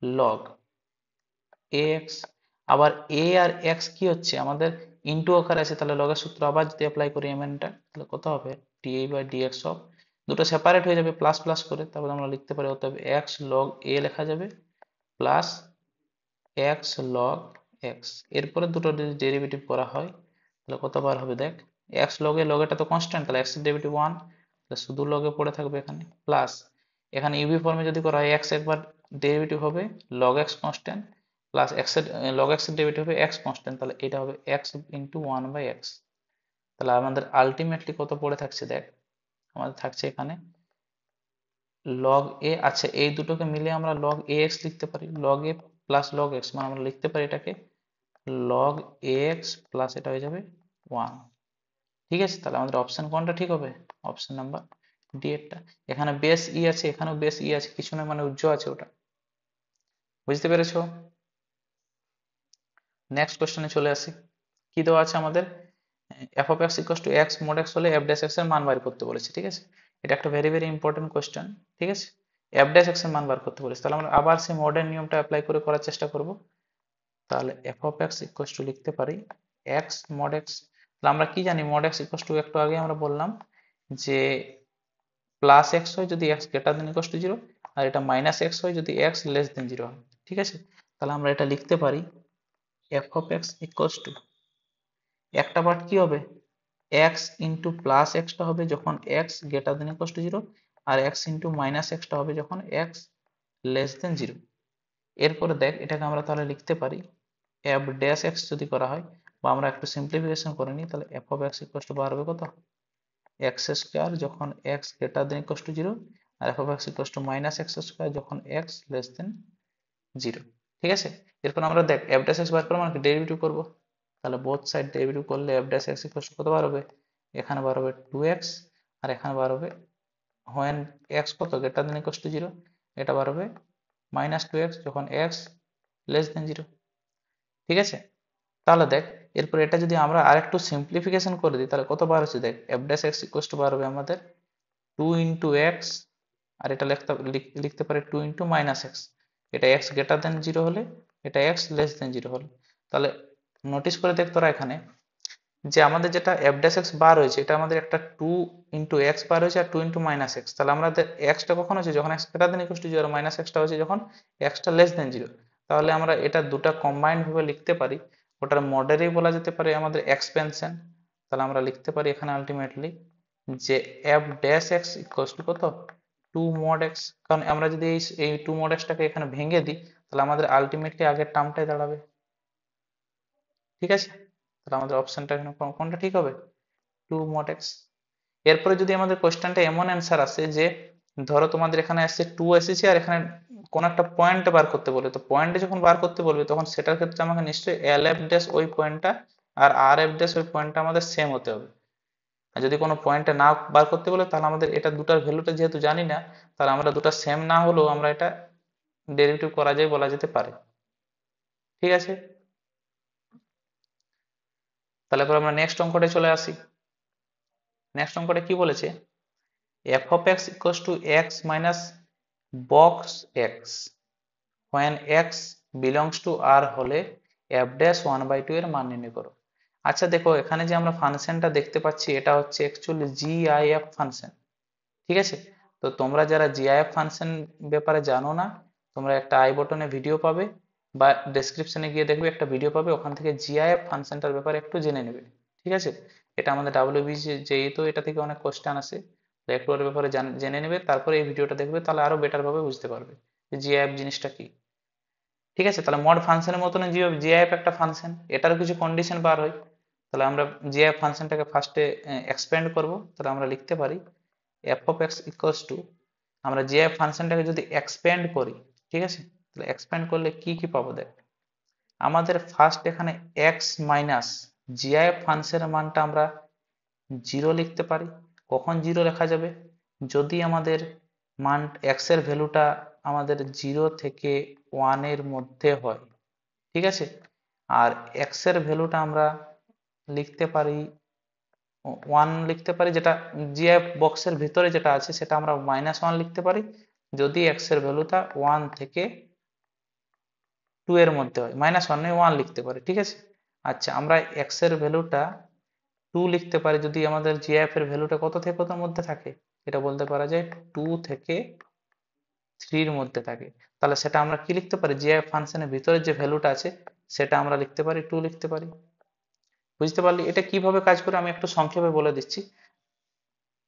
log x, আবার এ আর এক্স কি হচ্ছে আমাদের ইনটু আকারে আছে, তাহলে লগের সূত্র আবার যদি অ্যাপ্লাই করি এমএনটা তাহলে কত হবে ডি বাই ডিএক্স অফ, দুটো সেপারেট হয়ে যাবে প্লাস প্লাস করে, তারপর আমরা লিখতে পারি অতএব এক্স লগ এ লেখা যাবে প্লাস এক্স লগ এক্স। এরপরে দুটো যদি ডেরিভেটিভ করা হয় তাহলে কতবার হবে দেখ, এক্স লগে, লগেটা তো কনস্ট্যান্ট তাহলে এক্স এর ডেরিভেটিভ 1, তাহলে শুধু লগে পড়ে থাকবে এখানে প্লাস, এখানে ইউভি ফর্মে যদি করা হয় এক্স একবার ডেরিভেটিভ হবে log x constant plus x এর লগ এক্স এর ডেরিভেটিভ হবে এক্স কনস্ট্যান্ট, তাহলে এটা হবে এক্স ইন্টু 1 বাই এক্স। তাহলে আমাদের আলটিমেটলি কত পড়ে থাকছে দেখ, আমাদের থাকছে এখানে লগ এ, আচ্ছা এই দুটোকে মিলে আমরা লগ এ এক্স লিখতে পারি, লগ এ প্লাস লগ এক্স মানে আমরা লিখতে পারি এটাকে লগ এক্স প্লাস এটা হয়ে যাবে 1, ঠিক আছে। তাহলে আমাদের অপশন কোনটা ঠিক হবে, অপশন নাম্বার ডি এরটা। এখানে বেস ই আছে, এখানেও বেস ই আছে, কিছু না মানে উজ্জ্ব আছে ওটা। বুঝতে পেরেছো? নেক্সট কোশ্চেনে চলে আসি, কি দেওয়া আছে আমাদের F of x equals to x mode x হলে এফ ড্যাশ এক্স এর মান বার করতে বলেছে, ঠিক আছে। এটা একটা ভেরি ভেরি ইম্পর্টেন্ট কোশ্চেন, ঠিক আছে। এফ ড্যাশ এক্স এর মান বার করতে বলেছে, তাহলে আমরা আবার সেই মডেল নিয়মটা অ্যাপ্লাই করে করার চেষ্টা করব। তাহলে F of x equals to লিখতে পারি এক্স মড এক্স, তাহলে আমরা কি জানি মড এক্স ইকুয়ালস টু একটু আগে আমরা বললাম যে প্লাস এক্স হয় যদি x greater than equals to 0, আর এটা মাইনাস এক্স হয় যদি এক্স লেস দেন 0 হয়, ঠিক আছে। তাহলে আমরা এটা লিখতে পারি f of x equals to, একটা পার্ট কি হবে এক্স ইন্টু প্লাস এক্সটা হবে যখন x greater than equals to 0, আর এক্স ইন্টু মাইনাস এক্সটা হবে যখন এক্স লেস দেন 0। এরপরে দেখ এটাকে আমরা তাহলে লিখতে পারি এফ ড্যাশ এক্স যদি করা হয় বা আমরা একটু সিম্পলিফিকেশন করে নিই তাহলে F of x equals to বার হবে কত এক্স স্কোয়ার যখন x greater than equals to 0, আর F of x equals to minus X square যখন এক্স লেস দেন 0, ঠিক আছে। এরপর আমরা দেখ এফ ড্যাশ এক্স বার করে মানে ডেরিভেটিভ করবো, তাহলে বোথ সাইড ডেরিভেটিভ করলে F dash X equals to কত বার হবে, এখানে বার হবে 2x আর এখানে বার হবে when x কত গ্রেটার দেন ইকুয়ালস টু 0, এটা বার হবে মাইনাস 2x যখন x লেস দেন 0, ঠিক আছে। তাহলে দেখ এরপর এটা যদি আমরা আরেকটু সিম্পলিফিকেশন করে দিই তাহলে কত বার হচ্ছে দেখ F dash X equals to বার হবে আমাদের 2 ইন্টু এক্স, আর এটা লিখতে পারি 2 ইন্টু মাইনাস এক্স, এটা এক্স গ্রেটার দেন 0 হলে এটা এক্স লেস দেন 0 হলে। তাহলে নোটিস করে দেখ তোরা এখানে যে আমাদের যেটা এফ ড্যাশ এক্স বার হয়েছে এটা আমাদের একটা 2 ইন্টু এক্স বার হয়েছে আর 2 ইন্টু মাইনাস এক্স, তাহলে আমাদের এক্সটা কখন হচ্ছে যখন x greater than equals to 0, minus extra হচ্ছে যখন এক্সটা লেস দেন 0। তাহলে আমরা এটা দুটা কম্বাইন্ড ভাবে লিখতে পারি, ওটার মডেলই বলা যেতে পারে আমাদের এক্সপেনশন। তাহলে আমরা লিখতে পারি এখানে আলটিমেটলি যে f dash X equals to কত টু মড এক্স, কারণ আমরা যদি এই টু মড এক্সটাকে এখানে ভেঙে দিই তাহলে আমাদের আলটিমেটলি আগের টার্মটাই দাঁড়াবে। ঠিক আছে, তাহলে আমাদের অপশনটা এখানে কোনটা ঠিক হবে? Two mod x. এরপরে যদি আমাদের কোশ্চেনটা এমন অ্যান্সার আসে যে ধরো তোমাদের এখানে আসছে টু এসেছে আর এখানে কোন একটা পয়েন্ট বার করতে বলে, তো পয়েন্টে যখন বার করতে বলবে তখন সেটার ক্ষেত্রে আমাকে নিশ্চয়ই এল এফ ড্যাশ ওই পয়েন্টটা আর আর এফ ড্যাশ ওই পয়েন্টটা আমাদের সেম হতে হবে। আর যদি কোনো পয়েন্টে না বার করতে বলে তাহলে আমাদের এটা দুটার ভ্যালুটা যেহেতু জানি না, তাহলে আমরা দুটা সেম না হলেও আমরা এটা ডেরিভেটিভ করা যায় বলা যেতে পারে। ঠিক আছে, তাহলে এবার আমরা নেক্সট অঙ্কটা চলে আসি। নেক্সট অঙ্কটা কি বলেছে, f of x equals to x minus box x when x belongs to R হলে f dash 1/2 এর মান নির্ণয় করো। আচ্ছা দেখো, এখানে যে আমরা ফাংশনটা দেখতে পাচ্ছি এটা হচ্ছে অ্যাকচুয়ালি জিআইএফ ফাংশন। ঠিক আছে, তো তোমরা যারা জিআইএফ ফাংশন ব্যাপারে জানো না, তোমরা একটা আই বটনে ভিডিও পাবে বা ডেসক্রিপশনে গিয়ে দেখবে একটা ভিডিও পাবে, ওখান থেকে জিআইএফ ফাংশনটার ব্যাপারে একটু জেনে নেবে। ঠিক আছে, এটা আমাদের ডাব্লিউবিসি যেহেতু এটা থেকে অনেক কোশ্চেন আসে, তো একটু ওর ব্যাপারে জেনে নেবে, তারপরে এই ভিডিওটা দেখবে, তাহলে আরো বেটার ভাবে বুঝতে পারবে যে জিআইএফ জিনিসটা কি। ঠিক আছে, তাহলে মড ফাংশনের মতন জিআইএফ একটা ফাংশন, এটারও কিছু কন্ডিশন বার হয়। তাহলে আমরা জিআইএফ ফাংশনটাকে ফার্স্টে এক্সপ্যান্ড করব, তাহলে আমরা লিখতে পারি f of x equals to, আমরা জিআইএফ ফাংশনটাকে যদি এক্সপ্যান্ড করি, ঠিক আছে, তাহলে এক্সপ্যান্ড করলে কি কি পাবো দেখ। আমাদের ফার্স্ট এখানে এক্স মাইনাস জিআইএফ ফাংশনের মানটা আমরা জিরো লিখতে পারি। কখন জিরো লেখা যাবে, যদি আমাদের মান এক্স এর ভ্যালুটা আমাদের জিরো থেকে ওয়ানের মধ্যে হয়। ঠিক আছে, আর এক্স এর ভ্যালুটা আমরা লিখতে পারি ওয়ান লিখতে পারি, যেটা জিএফ বক্সের ভিতরে যেটা আছে সেটা আমরা -1 লিখতে পারি যদি এক্স এর ভ্যালুটা 1 থেকে 2 এর মধ্যে হয়। -1 নয়, 1 লিখতে পারি। ঠিক আছে, আচ্ছা আমরা এক্স এর ভ্যালুটা 2 লিখতে পারি যদি আমাদের জিএফ এর ভ্যালুটা কত থেকে কতর মধ্যে থাকে, এটা বলতে পারা যায় 2 থেকে 3 এর মধ্যে থাকে। তাহলে সেটা আমরা কি লিখতে পারি, জিএফ ফাংশনের ভিতরে যে ভ্যালুটা আছে সেটা আমরা লিখতে পারি 2 লিখতে পারি। বুঝতে পারলি এটা কিভাবে কাজ করে, আমি একটু সংক্ষেপে বলে দিচ্ছি।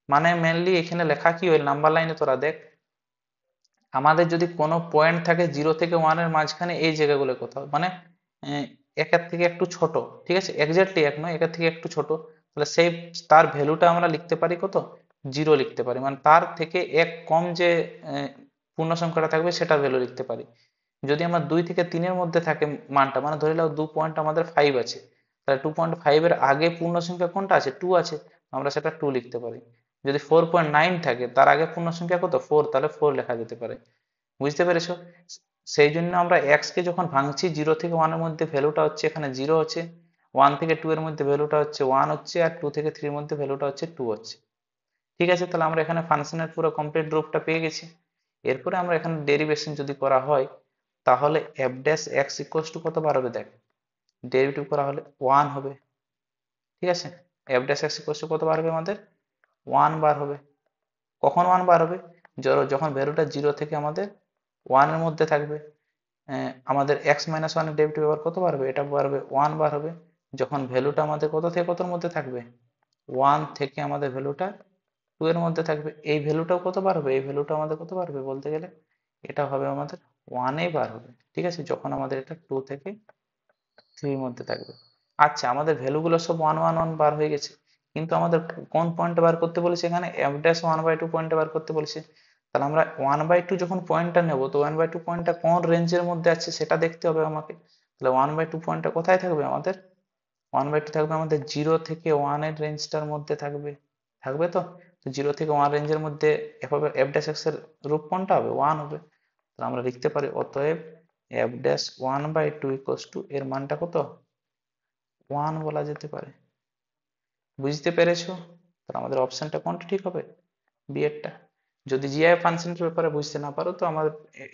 মানে মেনলি এখানে লেখা কি ওই নাম্বার লাইনে তোরা দেখ, আমাদের যদি কোনো পয়েন্ট থাকে 0 থেকে 1 এর মাঝখানে, এই জায়গাগুলো কোথাও মানে একের থেকে একটু ছোট, ঠিক আছে, এক্স্যাক্টলি এক নয়, একের থেকে একটু ছোট, তাহলে সেই তার ভ্যালুটা আমরা লিখতে পারি কত, 0 লিখতে পারি, মানে তার থেকে এক কম যে পূর্ণ সংখ্যাটা থাকবে সেটার ভ্যালু লিখতে পারি। যদি আমার 2 থেকে 3 এর মধ্যে থাকে মানটা, মানে ধরে নাও 2.5 আছে, তাহলে 2.5 এর আগে পূর্ণ সংখ্যা কোনটা আছে, 2 আছে, আমরা সেটা 2 লিখতে পারি। যদি 4.9 থাকে তার আগে পূর্ণ সংখ্যা কত, 4, তাহলে 4 লেখা যেতে পারে। বুঝতে পেরেছো, সেই জন্য আমরা x কে যখন ভাঙছি 0 থেকে 1 এর মধ্যে ভ্যালুটা হচ্ছে এখানে 0 হচ্ছে, 1 থেকে 2 এর মধ্যে ভ্যালুটা হচ্ছে 1 হচ্ছে, আর 2 থেকে 3 এর মধ্যে ভ্যালুটা হচ্ছে 2 হচ্ছে। ঠিক আছে, তাহলে আমরা এখানে ফাংশনের পুরো কমপ্লিট রূপটা পেয়ে গেছি। এরপরে আমরা এখানে ডেরিভেশন যদি করা হয় তাহলে f dash x equals to কত বার হবে দেখ, ডেরিভেটিভ করা হলে 1 হবে। ঠিক আছে, f dash x equals to কত বার হবে আমাদের, 1 বার হবে। কখন 1 বার হবে, যখন ভ্যালুটা 0 থেকে আমাদের 1 এর মধ্যে থাকবে। আমাদের x মাইনাস 1 এর ডেরিভেটিভ আবার কত বার হবে, এটা বার হবে 1 বার হবে যখন ভ্যালুটা আমাদের কত থেকে কতর মধ্যে থাকবে, 1 থেকে আমাদের ভ্যালুটা 2 এর মধ্যে থাকবে। এই ভ্যালুটাও কত বার হবে, এই ভ্যালুটা আমাদের কত বার হবে বলতে গেলে, এটা হবে আমাদের 1 এই বার হবে। ঠিক আছে, যখন আমাদের এটা 2 থেকে 3 এর মধ্যে থাকবে। আচ্ছা আমাদের ভ্যালুগুলো সব 1 1 1 বার হয়ে গেছে, কিন্তু আমাদের কোন পয়েন্টে বার করতে বলেছে, এখানে f ড্যাশ 1/2 পয়েন্টে বার করতে বলেছে। তাহলে আমরা 1/2 যখন পয়েন্টটা নেব, তো 1/2 পয়েন্টটা কোন রেঞ্জের মধ্যে আছে সেটা দেখতে হবে আমাকে। তাহলে 1/2 পয়েন্টটা কোথায় থাকবে আমাদের, 1/2 থাকবে আমাদের 0 থেকে 1 এর রেঞ্জটার মধ্যে থাকবে। থাকবে তো, তো 0 থেকে 1 রেঞ্জের মধ্যে f ড্যাশ x এর রূপ কোনটা হবে, 1 হবে। তাহলে আমরা লিখতে পারি অতএব f ড্যাশ 1/2 ইকুয়ালস টু এর মানটা কত, 1 বলা যেতে পারে। বুঝতে পেরেছো, তাহলে আমাদের অপশনটা কোনটা ঠিক হবে, বি এরটা। যদি জিআই ফাংশনের ব্যাপারে বুঝতে না পারো তো আমার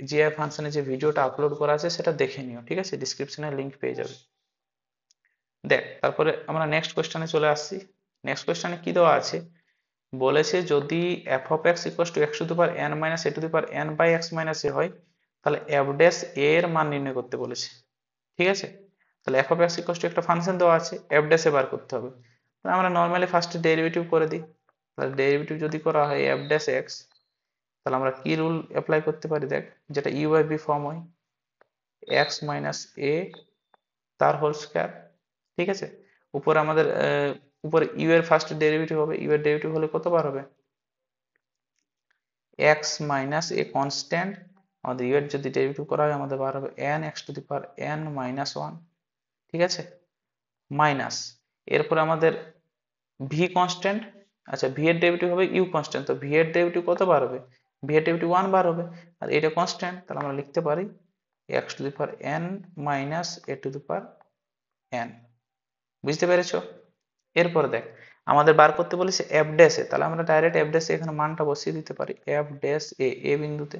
জিআই ফাংশনের যে ভিডিওটা আপলোড করা আছে সেটা দেখে নিও, ঠিক আছে, ডিসক্রিপশনে লিংক পেয়ে যাবে। দেখ তারপরে আমরা নেক্সট কোশ্চেনে চলে আসছি। নেক্সট কোশ্চেনে কি দেওয়া আছে, বলেছে যদি f of x equals to x to the power n minus a to the power n by x minus a হয় তাহলে f dash a এর মান নির্ণয় করতে বলেছে। ঠিক আছে, তাহলে f of x equals to একটা ফাংশন দেওয়া আছে, f dash এ বার করতে হবে। তাহলে আমরা নর্মালি ফার্স্টে ডেরিভেটিভ করে দিই। তাহলে ডেরিভেটিভ যদি করা হয় f dash x, তাহলে আমরা কি রুল অ্যাপ্লাই করতে পারি দেখ, যেটা ইউ বাই বি ফর্ম হয়, এক্স মাইনাস এ তার হোল স্কয়ার, ঠিক আছে। উপরে আমাদের উপরে ইউ এর ফার্স্ট ডেরিভেটিভ হবে, ইউ এর ডেরিভেটিভ হলে কতবার হবে, এক্স মাইনাস এ কনস্ট্যান্ট, আমাদের ইউ এর যদি ডেরিভেটিভ করা হয় আমাদের বার হবে N x to the power n minus one, ঠিক আছে, মাইনাস, এরপরে আমাদের ভি কনস্ট্যান্ট, আচ্ছা ভি এর ডেরিভেটিভ হবে ইউ কনস্ট্যান্ট, তো ভি এর ডেরিভেটিভ কতবার হবে, ভি এর ডেরিভেটিভ ওয়ান বার হবে, আর এটা কনস্ট্যান্ট, তাহলে আমরা লিখতে পারি x to the power n minus a to the power N. বুঝতে পেরেছো? এরপর দেখ, আমাদের বার করতে বলেছে এফ ড্যাশ এ, তাহলে আমরা ডাইরেক্ট এফ ড্যাশ এ এখানে মানটা বসিয়ে দিতে পারি, এফ ড্যাশ এ, এ বিন্দুতে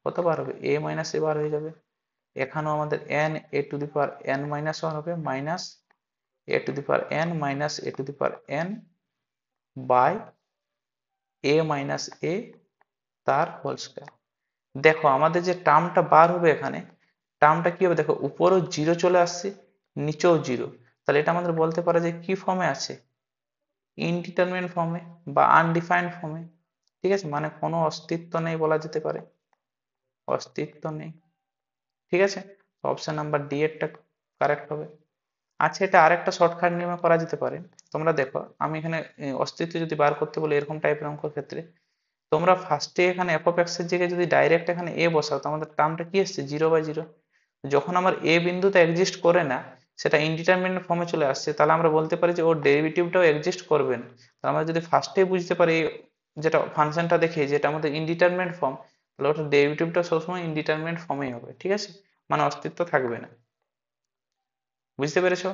কত বার হবে, এ মাইনাস এ বার হয়ে যাবে, এখানেও আমাদের n a to the power n minus one হবে, minus a to the power n minus a to the power n by a minus a তার হোল স্কয়ার। দেখো আমাদের যে টার্মটা বার হবে এখানে, টার্মটা কি হবে দেখো, উপরেও জিরো চলে আসছে, নিচেও জিরো, তাহলে এটা আমাদের বলতে পারে যে কি ফর্মে আছে, ইনডিটারমিনেট ফর্মে বা আনডিফাইন্ড ফর্মে, ঠিক আছে, মানে কোনো অস্তিত্ব নেই বলা যেতে পারে, অস্তিত্ব নেই, ঠিক আছে। অপশন নাম্বার ডি এরটা কারেক্ট হবে। আচ্ছা এটা আরেকটা শর্টকাট নিয়মে করা যেতে পারে, তোমরা দেখো আমি এখানে অস্তিত্ব যদি বার করতে বলি এরকম টাইপের অঙ্কের ক্ষেত্রে, তোমরা ফার্স্টে এখানে এফ অফ এক্স এর জায়গায় যদি ডাইরেক্ট এখানে এ বসাও, তো আমাদের টার্মটা কি আসছে, জিরো বাই জিরো। যখন আমার এ বিন্দুতে এক্সিস্ট করে না, সেটা ইনডিটারমিনেট ফর্মে চলে আসছে, তাহলে আমরা বলতে পারি যে ওর ডেরিভেটিভটাও এক্সিস্ট করবে না। তাহলে আমরা যদি ফার্স্টেই বুঝতে পারি যেটা ফাংশনটা দেখে যেটা আমাদের ইনডিটারমিনেট ফর্ম, তাহলে ওটার ডেরিভেটিভটা সবসময় ইনডিটারমিনেট ফর্মেই হবে, ঠিক আছে, মানে অস্তিত্ব থাকবে না। বুঝতে পেরেছো?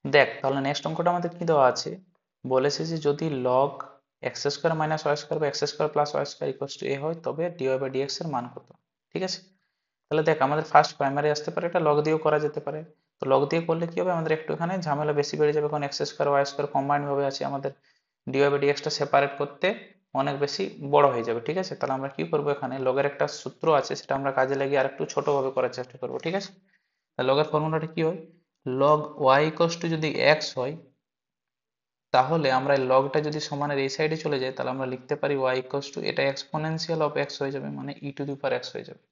দেখ তাহলে নেক্সট অঙ্কটা আমাদের কি দেওয়া আছে, বলেছে যে যদি log x square minus y square বা x square plus y square equals to a হয়, তবে ডিওয়াই বাই ডিএক্স এর মান কত, ঠিক আছে। তাহলে দেখ আমাদের ফার্স্ট প্রাইমারি আসতে পারে, এটা লগ দিয়েও করা যেতে পারে। তো লগ দিয়ে করলে কি হবে, আমাদের একটু এখানে ঝামেলা বেশি বেড়ে যাবে, কারণ x square y square combined ভাবে আছে, আমাদের ডিওয়াই বাই ডিএক্সটা সেপারেট করতে অনেক বেশি বড় হয়ে যাবে, ঠিক আছে। তাহলে আমরা কি করবো, এখানে লগের একটা সূত্র আছে, সেটা আমরা কাজে লাগিয়ে আর একটু ছোট ভাবে করার চেষ্টা করবো, ঠিক আছে। লগের ফর্মুলাটা কি হয়, লগ ওয়াই ইকুয়ালস টু যদি এক্স হয়, তাহলে আমরা এই লগটা যদি সমানের এই সাইডে চলে যায়, তাহলে আমরা লিখতে পারি ওয়াই ইকুয়ালস টু, এটা এক্সপোনেনশিয়াল অফ এক্স হয়ে যাবে, মানে ই টু দি পাওয়ার এক্স হয়ে যাবে,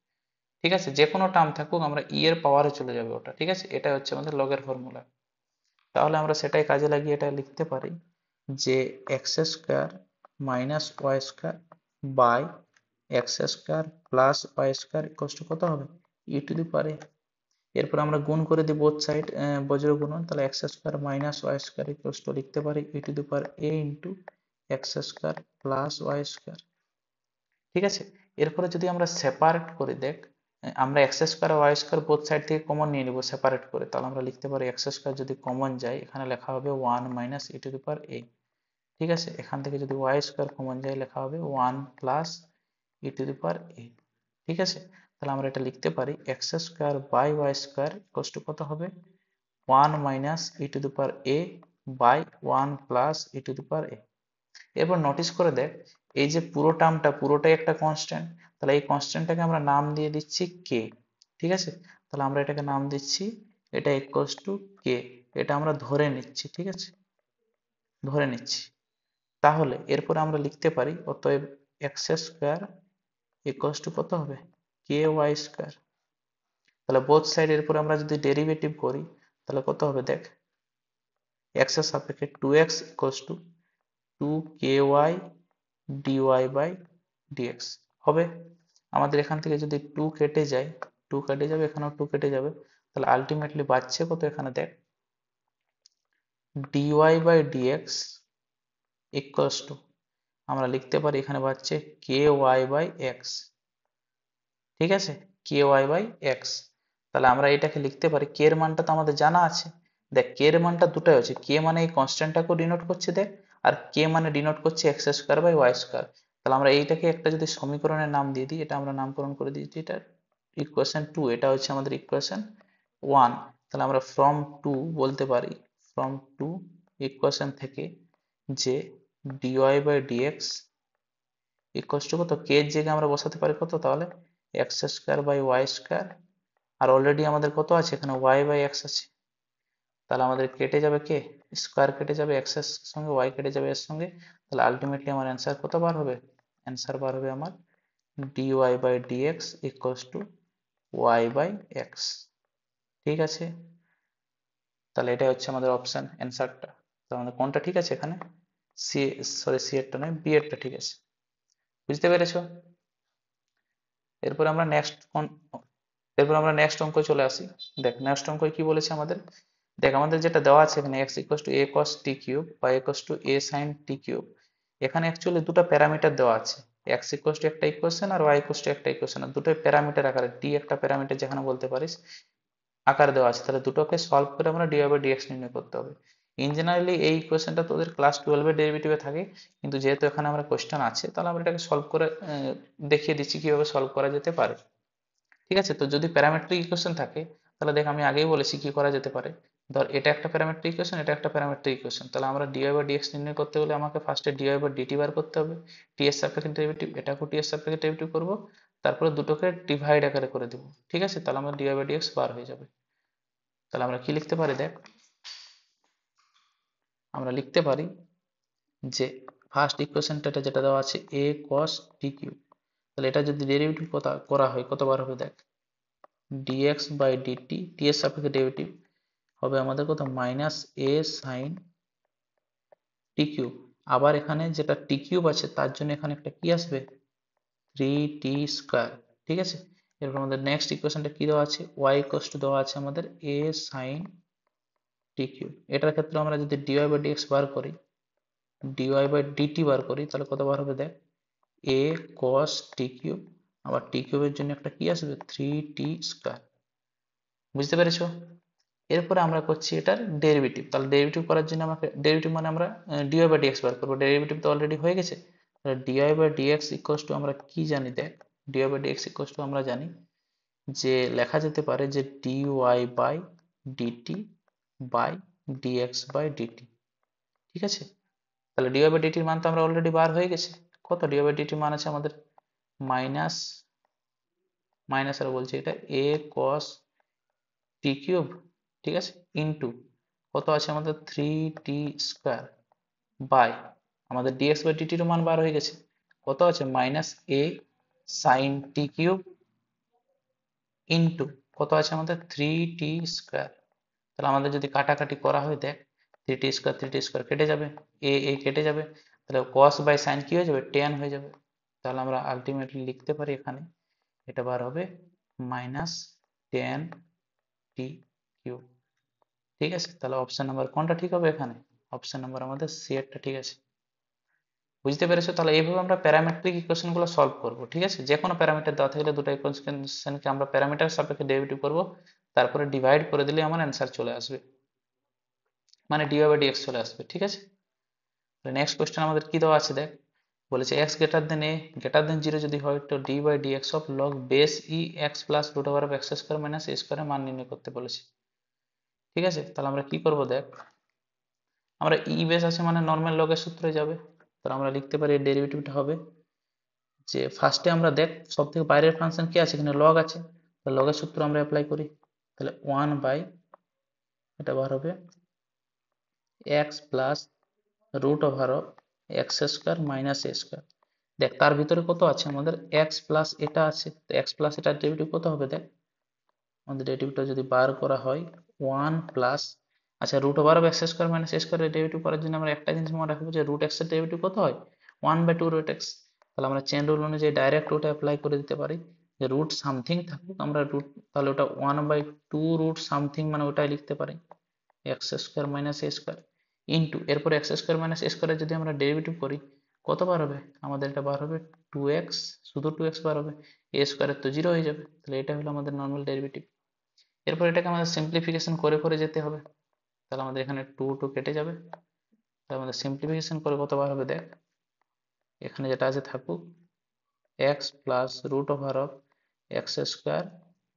ঠিক আছে। যে কোনো টার্ম থাকুক আমরা ই এর পাওয়ারে চলে যাবে ওটা, ঠিক আছে, এটা হচ্ছে আমাদের লগের ফর্মুলা। তাহলে আমরা সেটাই কাজে লাগিয়ে এটা লিখতে পারি যে x square minus y square by x square plus y square equals to কত হবে, E to the power a. এরপর আমরা গুণ করে দিই বোথ সাইড, বজ্র গুণন, তাহলে x square minus y square equals to লিখতে পারি e to the power a into x square plus y square, ঠিক আছে। এরপরে যদি আমরা সেপারেট করে দেখ, আমরা x square y square both side থেকে কমন নিয়ে নিব সেপারেট করে, তাহলে আমরা লিখতে পারি এক্স স্কোয়ার যদি কমন যায় এখানে লেখা হবে one minus E to the power a, ঠিক আছে। এখান থেকে যদি ওয়াই স্কোয়ার কমন যায় লেখা হবে one plus e to the power a, ঠিক আছে। তাহলে আমরা এটা লিখতে পারি x square by y square equals to কত হবে, one minus E to the power a by one plus e to the power a. এরপর নোটিস করে দেখ, এই যে পুরো টার্মটা পুরোটাই একটা কনস্ট্যান্ট, তাহলে এই কনস্ট্যান্টটাকে আমরা নাম দিয়ে দিচ্ছি কে, ঠিক আছে। তাহলে আমরা এটাকে নাম দিচ্ছি, এটা ইকুয়ালস টু কে, এটা আমরা ধরে নিচ্ছি, ঠিক আছে, ধরে নিচ্ছি। তাহলে এরপরে আমরা লিখতে পারি অতএব এক্স স্কোয়ার ইকুয়ালস টু কত হবে, কে ওয়াই স্কোয়ার। তাহলে বোথ সাইড এরপরে আমরা যদি ডেরিভেটিভ করি, তাহলে কত হবে দেখ, এক্স এর সাপেক্ষে two x equals to two k y dy by dx হবে। আমাদের এখান থেকে যদি টু কেটে যায়, টু কেটে যাবে, এখানেও টু কেটে যাবে, তাহলে আলটিমেটলি বাঁচছে কত, এখানে দেখ dy by dx equals to, আমরা লিখতে পারি এখানে বাঁচছে কে ওয়াই বাই এক্স, ঠিক আছে, কে ওয়াই বাই এক্স। তাহলে আমরা এটাকে লিখতে পারি, কে এর মানটা তো আমাদের জানা আছে, দেখ কে এর মানটা দুটাই হচ্ছে, কে মানে এই কনস্ট্যান্টটাকে ডিনোট করছে দেখ, আর কে মানে ডিনোট করছে x square by y square. তাহলে আমরা এইটাকে একটা যদি সমীকরণের নাম দিয়ে দিই, এটা আমরা নামকরণ করে দিয়েছি, এটা ইকুয়েশন টু, এটা হচ্ছে আমাদের ইকুয়েশন ওয়ান। তাহলে আমরা ফ্রম টু বলতে পারি, ফ্রম টু ইকুয়েশন থেকে যে dy by dx equals to কত, কে এর জায়গায় আমরা বসাতে পারি কত, তাহলে x square by y square, আর অলরেডি আমাদের কত আছে এখানে ওয়াই বাই এক্স আছে, তাহলে আমাদের কেটে যাবে কে, স্কোয়ার কেটে যাবে এক্স এর সঙ্গে, ওয়াই কেটে যাবে এর সঙ্গে, তাহলে আলটিমেটলি আমার অ্যান্সার কত বার হবে, অ্যান্সার বার হবে আমার dy/dx ইকুয়ালস টু y/x। ঠিক আছে, তাহলে এটা হচ্ছে আমাদের অপশন অ্যান্সারটা। তো আমাদের কোনটা ঠিক আছে এখানে? সি, সরি সি এরটা নয়, বি এরটা ঠিক আছে। বুঝতে পেরেছো? এরপর আমরা নেক্সট অঙ্ক চলে আসি। দেখ নেক্সট অঙ্ক কি বলেছে আমাদের। দেখ আমাদের যেটা দেওয়া আছে এখানে x equals to a cos t cube বা a equals to a sin t cube. এখানে অ্যাকচুয়ালি দুটো প্যারামিটার দেওয়া আছে, x ইকুয়ালস টু একটা ইকুয়েশন আর y ইকুয়ালস টু একটা ইকুয়েশন, আর দুটোই প্যারামিটার আকারে, t একটা প্যারামিটার যেখানে বলতে পারিস আকার দেওয়া আছে, তাহলে দুটোকে সলভ করে আমরা dy/dx নির্ণয় করতে হবে। ইন জেনারেলি এই ইকুয়েশনটা তোদের ক্লাস 12 এর ডেরিভেটিভে থাকে, কিন্তু যেহেতু এখানে আমরা কোশ্চেন আছে তাহলে আমরা এটাকে সলভ করে দেখিয়ে দিচ্ছি কিভাবে সলভ করা যেতে পারে। ঠিক আছে, তো যদি প্যারামেট্রিক ইকুয়েশন থাকে তাহলে দেখ আমি আগেই বলেছি কি করা যেতে পারে। ধর এটা একটা প্যারামেট্রিক ইকুয়েশন, এটা একটা প্যারামেট্রিক ইকুয়েশন, তাহলে আমরা dy/dx নির্ণয় করতে হলে আমাকে ফার্স্টে dy/dt বার করতে হবে, t এর সাপেক্ষে ডেরিভেটিভ, এটাকেও t এর সাপেক্ষে ডেরিভেটিভ করব, তারপরে দুটোকে ডিভাইড আকারে করে দেবো। ঠিক আছে, তাহলে আমরা dy/dx বার হয়ে যাবে। তাহলে আমরা কি লিখতে পারি দেখ, আমরা লিখতে পারি যে ফার্স্ট ইকুয়েশনটা যেটা দেওয়া আছে a cos t কিউব, তাহলে এটা যদি ডেরিভেটিভ করা হয় কতবার হবে দেখ, dx/dt, t এর সাপেক্ষে ডেরিভেটিভ হবে আমাদের কত, minus a sin t cube. আবার এখানে যেটা t কিউব আছে তার জন্য এখানে একটা কি আসবে, 3t স্কয়ার। ঠিক আছে, এরপর আমাদের নেক্সট ইকুয়েশনটা কি দেওয়া আছে, y ইকুয়ালস টু দেওয়া আছে আমাদের a sin t কিউব। এটার ক্ষেত্রে আমরা যদি dy/dx বার করি, dy/dt বার করি, তাহলে কত বার হবে দেখ, a cos t কিউব, আবার t কিউবের জন্য একটা কি আসবে, 3t স্কয়ার। বুঝতে পেরেছো? এরপরে আমরা করছি এটার ডেরিভেটিভ। তাহলে ডেরিভেটিভ করার জন্য আমাকে, ডেরিভেটিভ মানে আমরা dy/dx বার করবো, ডেরিভেটিভ তো অলরেডি হয়ে গেছে। তাহলে dy/dx ইকুয়ালস টু আমরা কি জানি দেখ, dy/dx ইকুয়ালস টু আমরা জানি যে লেখা যেতে পারে যে dy/dt বাই dx/dt। ঠিক আছে, তাহলে dy/dt এর মান তো আমরা অলরেডি বার হয়ে গেছে। কত dy/dt মান আছে আমাদের, মাইনাস, মাইনাস আর বলছি এটা a cos t কিউব, ঠিক আছে, ইন্টু কত আছে আমাদের 3t স্কয়ার বাই আমাদের dx/dt এর মান বার হয়ে গেছে, কত আছে minus a sin t cube into কত আছে আমাদের 3t স্কয়ার। তাহলে আমাদের যদি কাটাকাটি করা হয় দেখ, 3t স্কয়ার কেটে যাবে, a কেটে যাবে, তাহলে cos বাই sin কি হয়ে যাবে, tan হয়ে যাবে। তাহলে আমরা আলটিমেটলি লিখতে পারি এখানে এটা বার হবে মাইনাস tan t কিউব। ঠিক আছে, তাহলে অপশন নাম্বার কোনটা ঠিক হবে এখানে, অপশন নাম্বার আমাদের সি এরটা ঠিক আছে। বুঝতে পেরেছো? তাহলে এইভাবে আমরা প্যারামেট্রিক ইকুয়েশন গুলো সলভ করব। ঠিক আছে, যে কোনো প্যারামিটার দেওয়া থাকলে দুটো ইকুয়েশনকে আমরা প্যারামিটার সাপেক্ষে ডেরিভেটিভ করব, তারপরে ডিভাইড করে দিলে আমার অ্যান্সার চলে আসবে, মানে dy/dx চলে আসবে। ঠিক আছে, নেক্সট কোশ্চেন আমাদের কি দেওয়া আছে দেখ, বলেছে x greater than a greater than 0 যদি হয় তো dy/dx of log base e x plus root over of x square minus a স্কয়ারের মান নির্ণয় করতে বলেছে। ঠিক আছে, তাহলে আমরা কি করব দেখ, আমরা e বেস আছে মানে নর্মাল লগের সূত্রে যাবে, তাহলে আমরা লিখতে পারি ডেরিভেটিভটা হবে যে ফার্স্টে আমরা দেখ সব থেকে বাইরের ফাংশন কি আছে, এখানে লগ আছে, তাহলে লগের সূত্র আমরা অ্যাপ্লাই করি, তাহলে 1 বাই এটা বার হবে x plus root over of x square minus a square. দেখ তার ভিতরে কত আছে আমাদের, x প্লাস এটা আছে, তো x প্লাস এটার ডেরিভেটিভ কত হবে দেখ, আমাদের ডেরিভেটিভটা যদি বার করা হয় 1 প্লাস, আচ্ছা root over of x square minus a স্কয়ারের ডেরিভেটিভ করার জন্য আমরা একটা জিনিস মনে রাখবো যে রুট এক্স এর ডেরিভেটিভ কত হয়, 1/2 রুট এক্স। তাহলে আমরা চেন রুল অনুযায়ী ডাইরেক্ট ওটা অ্যাপ্লাই করে দিতে পারি যে রুট সামথিং থাকুক আমরা রুট, তাহলে ওটা 1/2 রুট সামথিং মানে ওটাই লিখতে পারি x square minus a square into, এরপর এক্স স্কয়ার মাইনাস এ স্কয়ারের যদি আমরা ডেরিভেটিভ করি কত বার হবে আমাদের, এটা বার হবে 2x, শুধু 2x বার হবে, এ স্কয়ারের তো 0 হয়ে যাবে, তাহলে এটা হলো আমাদের নর্মাল ডেরিভেটিভ। এরপর এটাকে আমাদের সিম্পলিফিকেশন করে করে যেতে হবে, তাহলে আমাদের এখানে 2 কেটে যাবে, তাহলে আমাদের সিম্পলিফিকেশন করে কতবার হবে দেখ, এখানে যেটা আছে থাকুক x plus root over of x square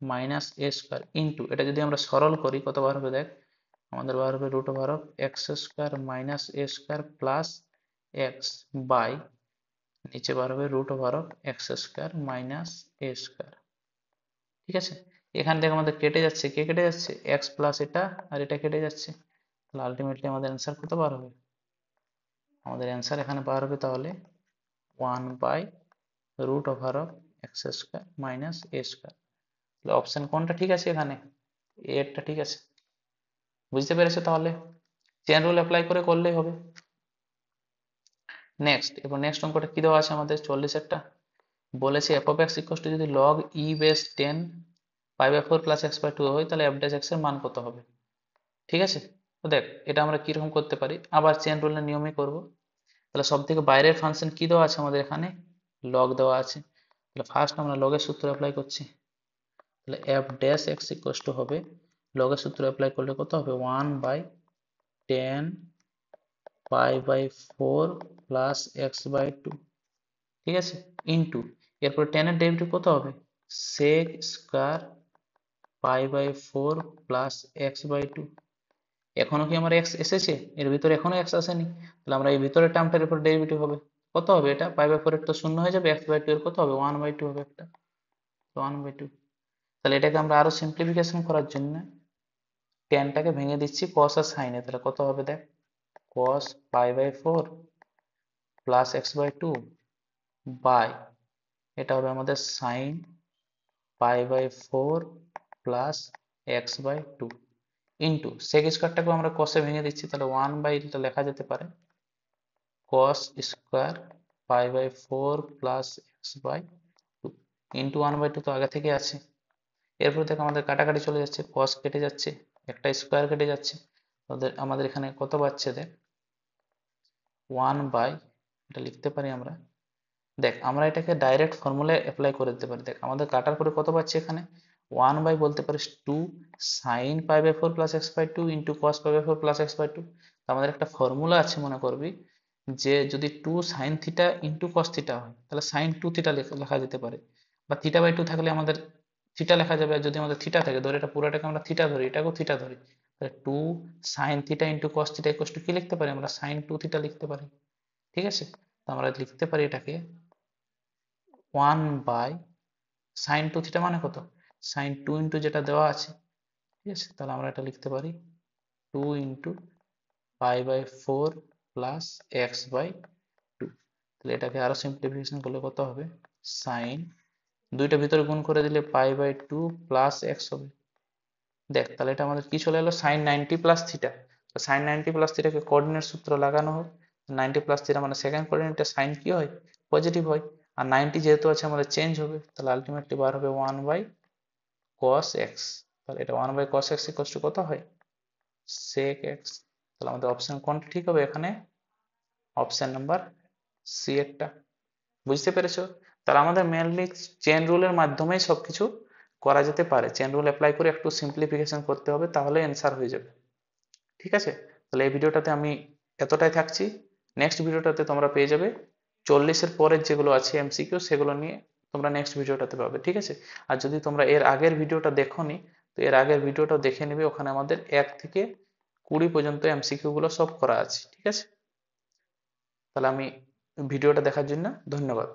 minus a square into, এটা যদি আমরা সরল করি কতবার হবে দেখ, আমাদের বার হবে root over of x square minus a square plus x by নিচে বার হবে root over of x square minus a square. ঠিক আছে, এখান থেকে আমাদের কেটে যাচ্ছে, কে কেটে যাচ্ছে, এক্স প্লাস এটা আর এটা কেটে যাচ্ছে, তাহলে আলটিমেটলি আমাদের অ্যান্সার কত বার হবে, আমাদের অ্যান্সার এখানে বার হবে তাহলে 1/√(x² - a²) অপশন কোনটা ঠিক আছে এখানে? এরটা ঠিক আছে। বুঝতে পেরেছো? তাহলে চেন রুল অ্যাপ্লাই করে করলেই হবে। এবার নেক্সট অঙ্কটা কি দেওয়া আছে আমাদের 40-এরটা বলেছে f of x equals to যদি log e base 10 π/4 plus x/2 হয় তাহলে f dash x এর মান কত হবে? ঠিক আছে, তো দেখ এটা আমরা কিরকম করতে পারি, আবার চেন রুলের নিয়মে করব। তাহলে সব থেকে বাইরের ফাংশন কি দেওয়া আছে আমাদের এখানে? লগ দেওয়া আছে। তাহলে ফার্স্ট আমরা লগের সূত্র অ্যাপ্লাই করছি। তাহলে f dash x equals to হবে, লগের সূত্র অ্যাপ্লাই করলে কত হবে? 1/10 π/4 প্লাস x/2, ঠিক আছে, ইন্টু এরপর 10 এর ডেরিভেটিভ কত হবে? sec square π/4 plus x/2। এখনো কি আমার x এসেছে? এর ভিতরে এখনো x আসেনি, তাহলে আমরা এই ভিতরের টার্মটার উপর ডেরিভেটিভ হবে। কত হবে এটা? π/4 এর তো শূন্য হয়ে যাবে, x/2 এর কত হবে? 1/2 হবে একটা, 1/2। তাহলে এটাকে আমরা আরো সিম্পলিফিকেশন করার জন্য 10টাকে ভেঙে দিচ্ছি cos আর sin এ। তাহলে কত হবে দেখ, cos π/4 প্লাস x/2 বাই, এটা হবে আমাদের sin π/4 plus x/2 into sec স্কয়ারটাকে আমরা cos এ ভেঙে দিচ্ছি, তাহলে 1/, এটা লেখা যেতে পারে cos square π/4 plus x/2 into 1/2 তো আগে থেকে আছে। এরপর দেখ আমাদের কাটাকাটি চলে যাচ্ছে, cos কেটে যাচ্ছে, একটা স্কয়ার কেটে যাচ্ছে, আমাদের এখানে কত পাচ্ছে দেখ, 1/, এটা লিখতে পারি আমরা। দেখ আমরা এটাকে ডাইরেক্ট ফর্মুলায় অ্যাপ্লাই করে দিতে পারি। দেখ আমাদের কাটার পরে কত পাচ্ছি এখানে, 1/, বলতে পারিস 2 sin π/4 plus x/2 into cos π/4 plus x/2। আমাদের একটা ফর্মুলা আছে মনে করবি, যে যদি 2 sin theta into cos theta হয় তাহলে sin 2 থিটা লেখা যেতে পারে, বা θ/2 থাকলে আমাদের থিটা লেখা যাবে। আর যদি আমাদের থিটা থাকে, ধরে এটা পুরোটাকে আমরা থিটা ধরি, এটাকেও থিটা ধরি, তাহলে 2 sin theta into cos theta equals to কি লিখতে পারি আমরা? sin 2 থিটা লিখতে পারি। ঠিক আছে, তো আমরা লিখতে পারি এটাকে 1/sin 2 থিটা মানে কত? sin 2 ইন্টু যেটা দেওয়া আছে, ঠিক আছে, তাহলে আমরা এটা লিখতে পারি 2 ইন্টু π/4 প্লাস x/2। তাহলে এটাকে আরো সিম্পলিফিকেশন করলে কত হবে? sin, দুইটা ভিতরে গুণ করে দিলে π/2 প্লাস x হবে। দেখ তাহলে এটা আমাদের কি চলে এলো? sin 90 plus theta. তো sin 90 প্লাস থিটাকে কোঅর্ডিনেট সূত্র লাগানো হোক, 90 প্লাস থিটা মানে সেকেন্ড কোঅর্ডিনেটে sin কি হয়? পজিটিভ হয়। আর 90 যেহেতু আছে আমাদের চেঞ্জ হবে, তাহলে আলটিমেটলি বার হবে 1/cos x। তাহলে এটা 1/cos x ইকুয়ালস টু কত হয়? sec x। তাহলে আমাদের অপশন কোনটা ঠিক হবে এখানে? অপশন নাম্বার সি একটা। বুঝতে পেরেছো? তাহলে আমাদের মেনলি চেন রুলের মাধ্যমেই সবকিছু করা যেতে পারে। চেন রুল অ্যাপ্লাই করে একটু সিম্পলিফিকেশন করতে হবে, তাহলে অ্যান্সার হয়ে যাবে। ঠিক আছে, তাহলে এই ভিডিওটাতে আমি এতটাই থাকছি। নেক্সট ভিডিওটাতে তোমরা পেয়ে যাবে 40-এর পরের যেগুলো আছে এমসিকিউ, সেগুলো নিয়ে তোমরা নেক্সট ভিডিওটাতে পাবে। ঠিক আছে, আর যদি তোমরা এর আগের ভিডিওটা দেখোনি, তো এর আগের ভিডিওটা দেখে নেবে, ওখানে আমাদের 1 থেকে 20 পর্যন্ত এমসিকিউ গুলো সব করা আছে। ঠিক আছে, তাহলে আমি ভিডিওটা দেখার জন্য ধন্যবাদ।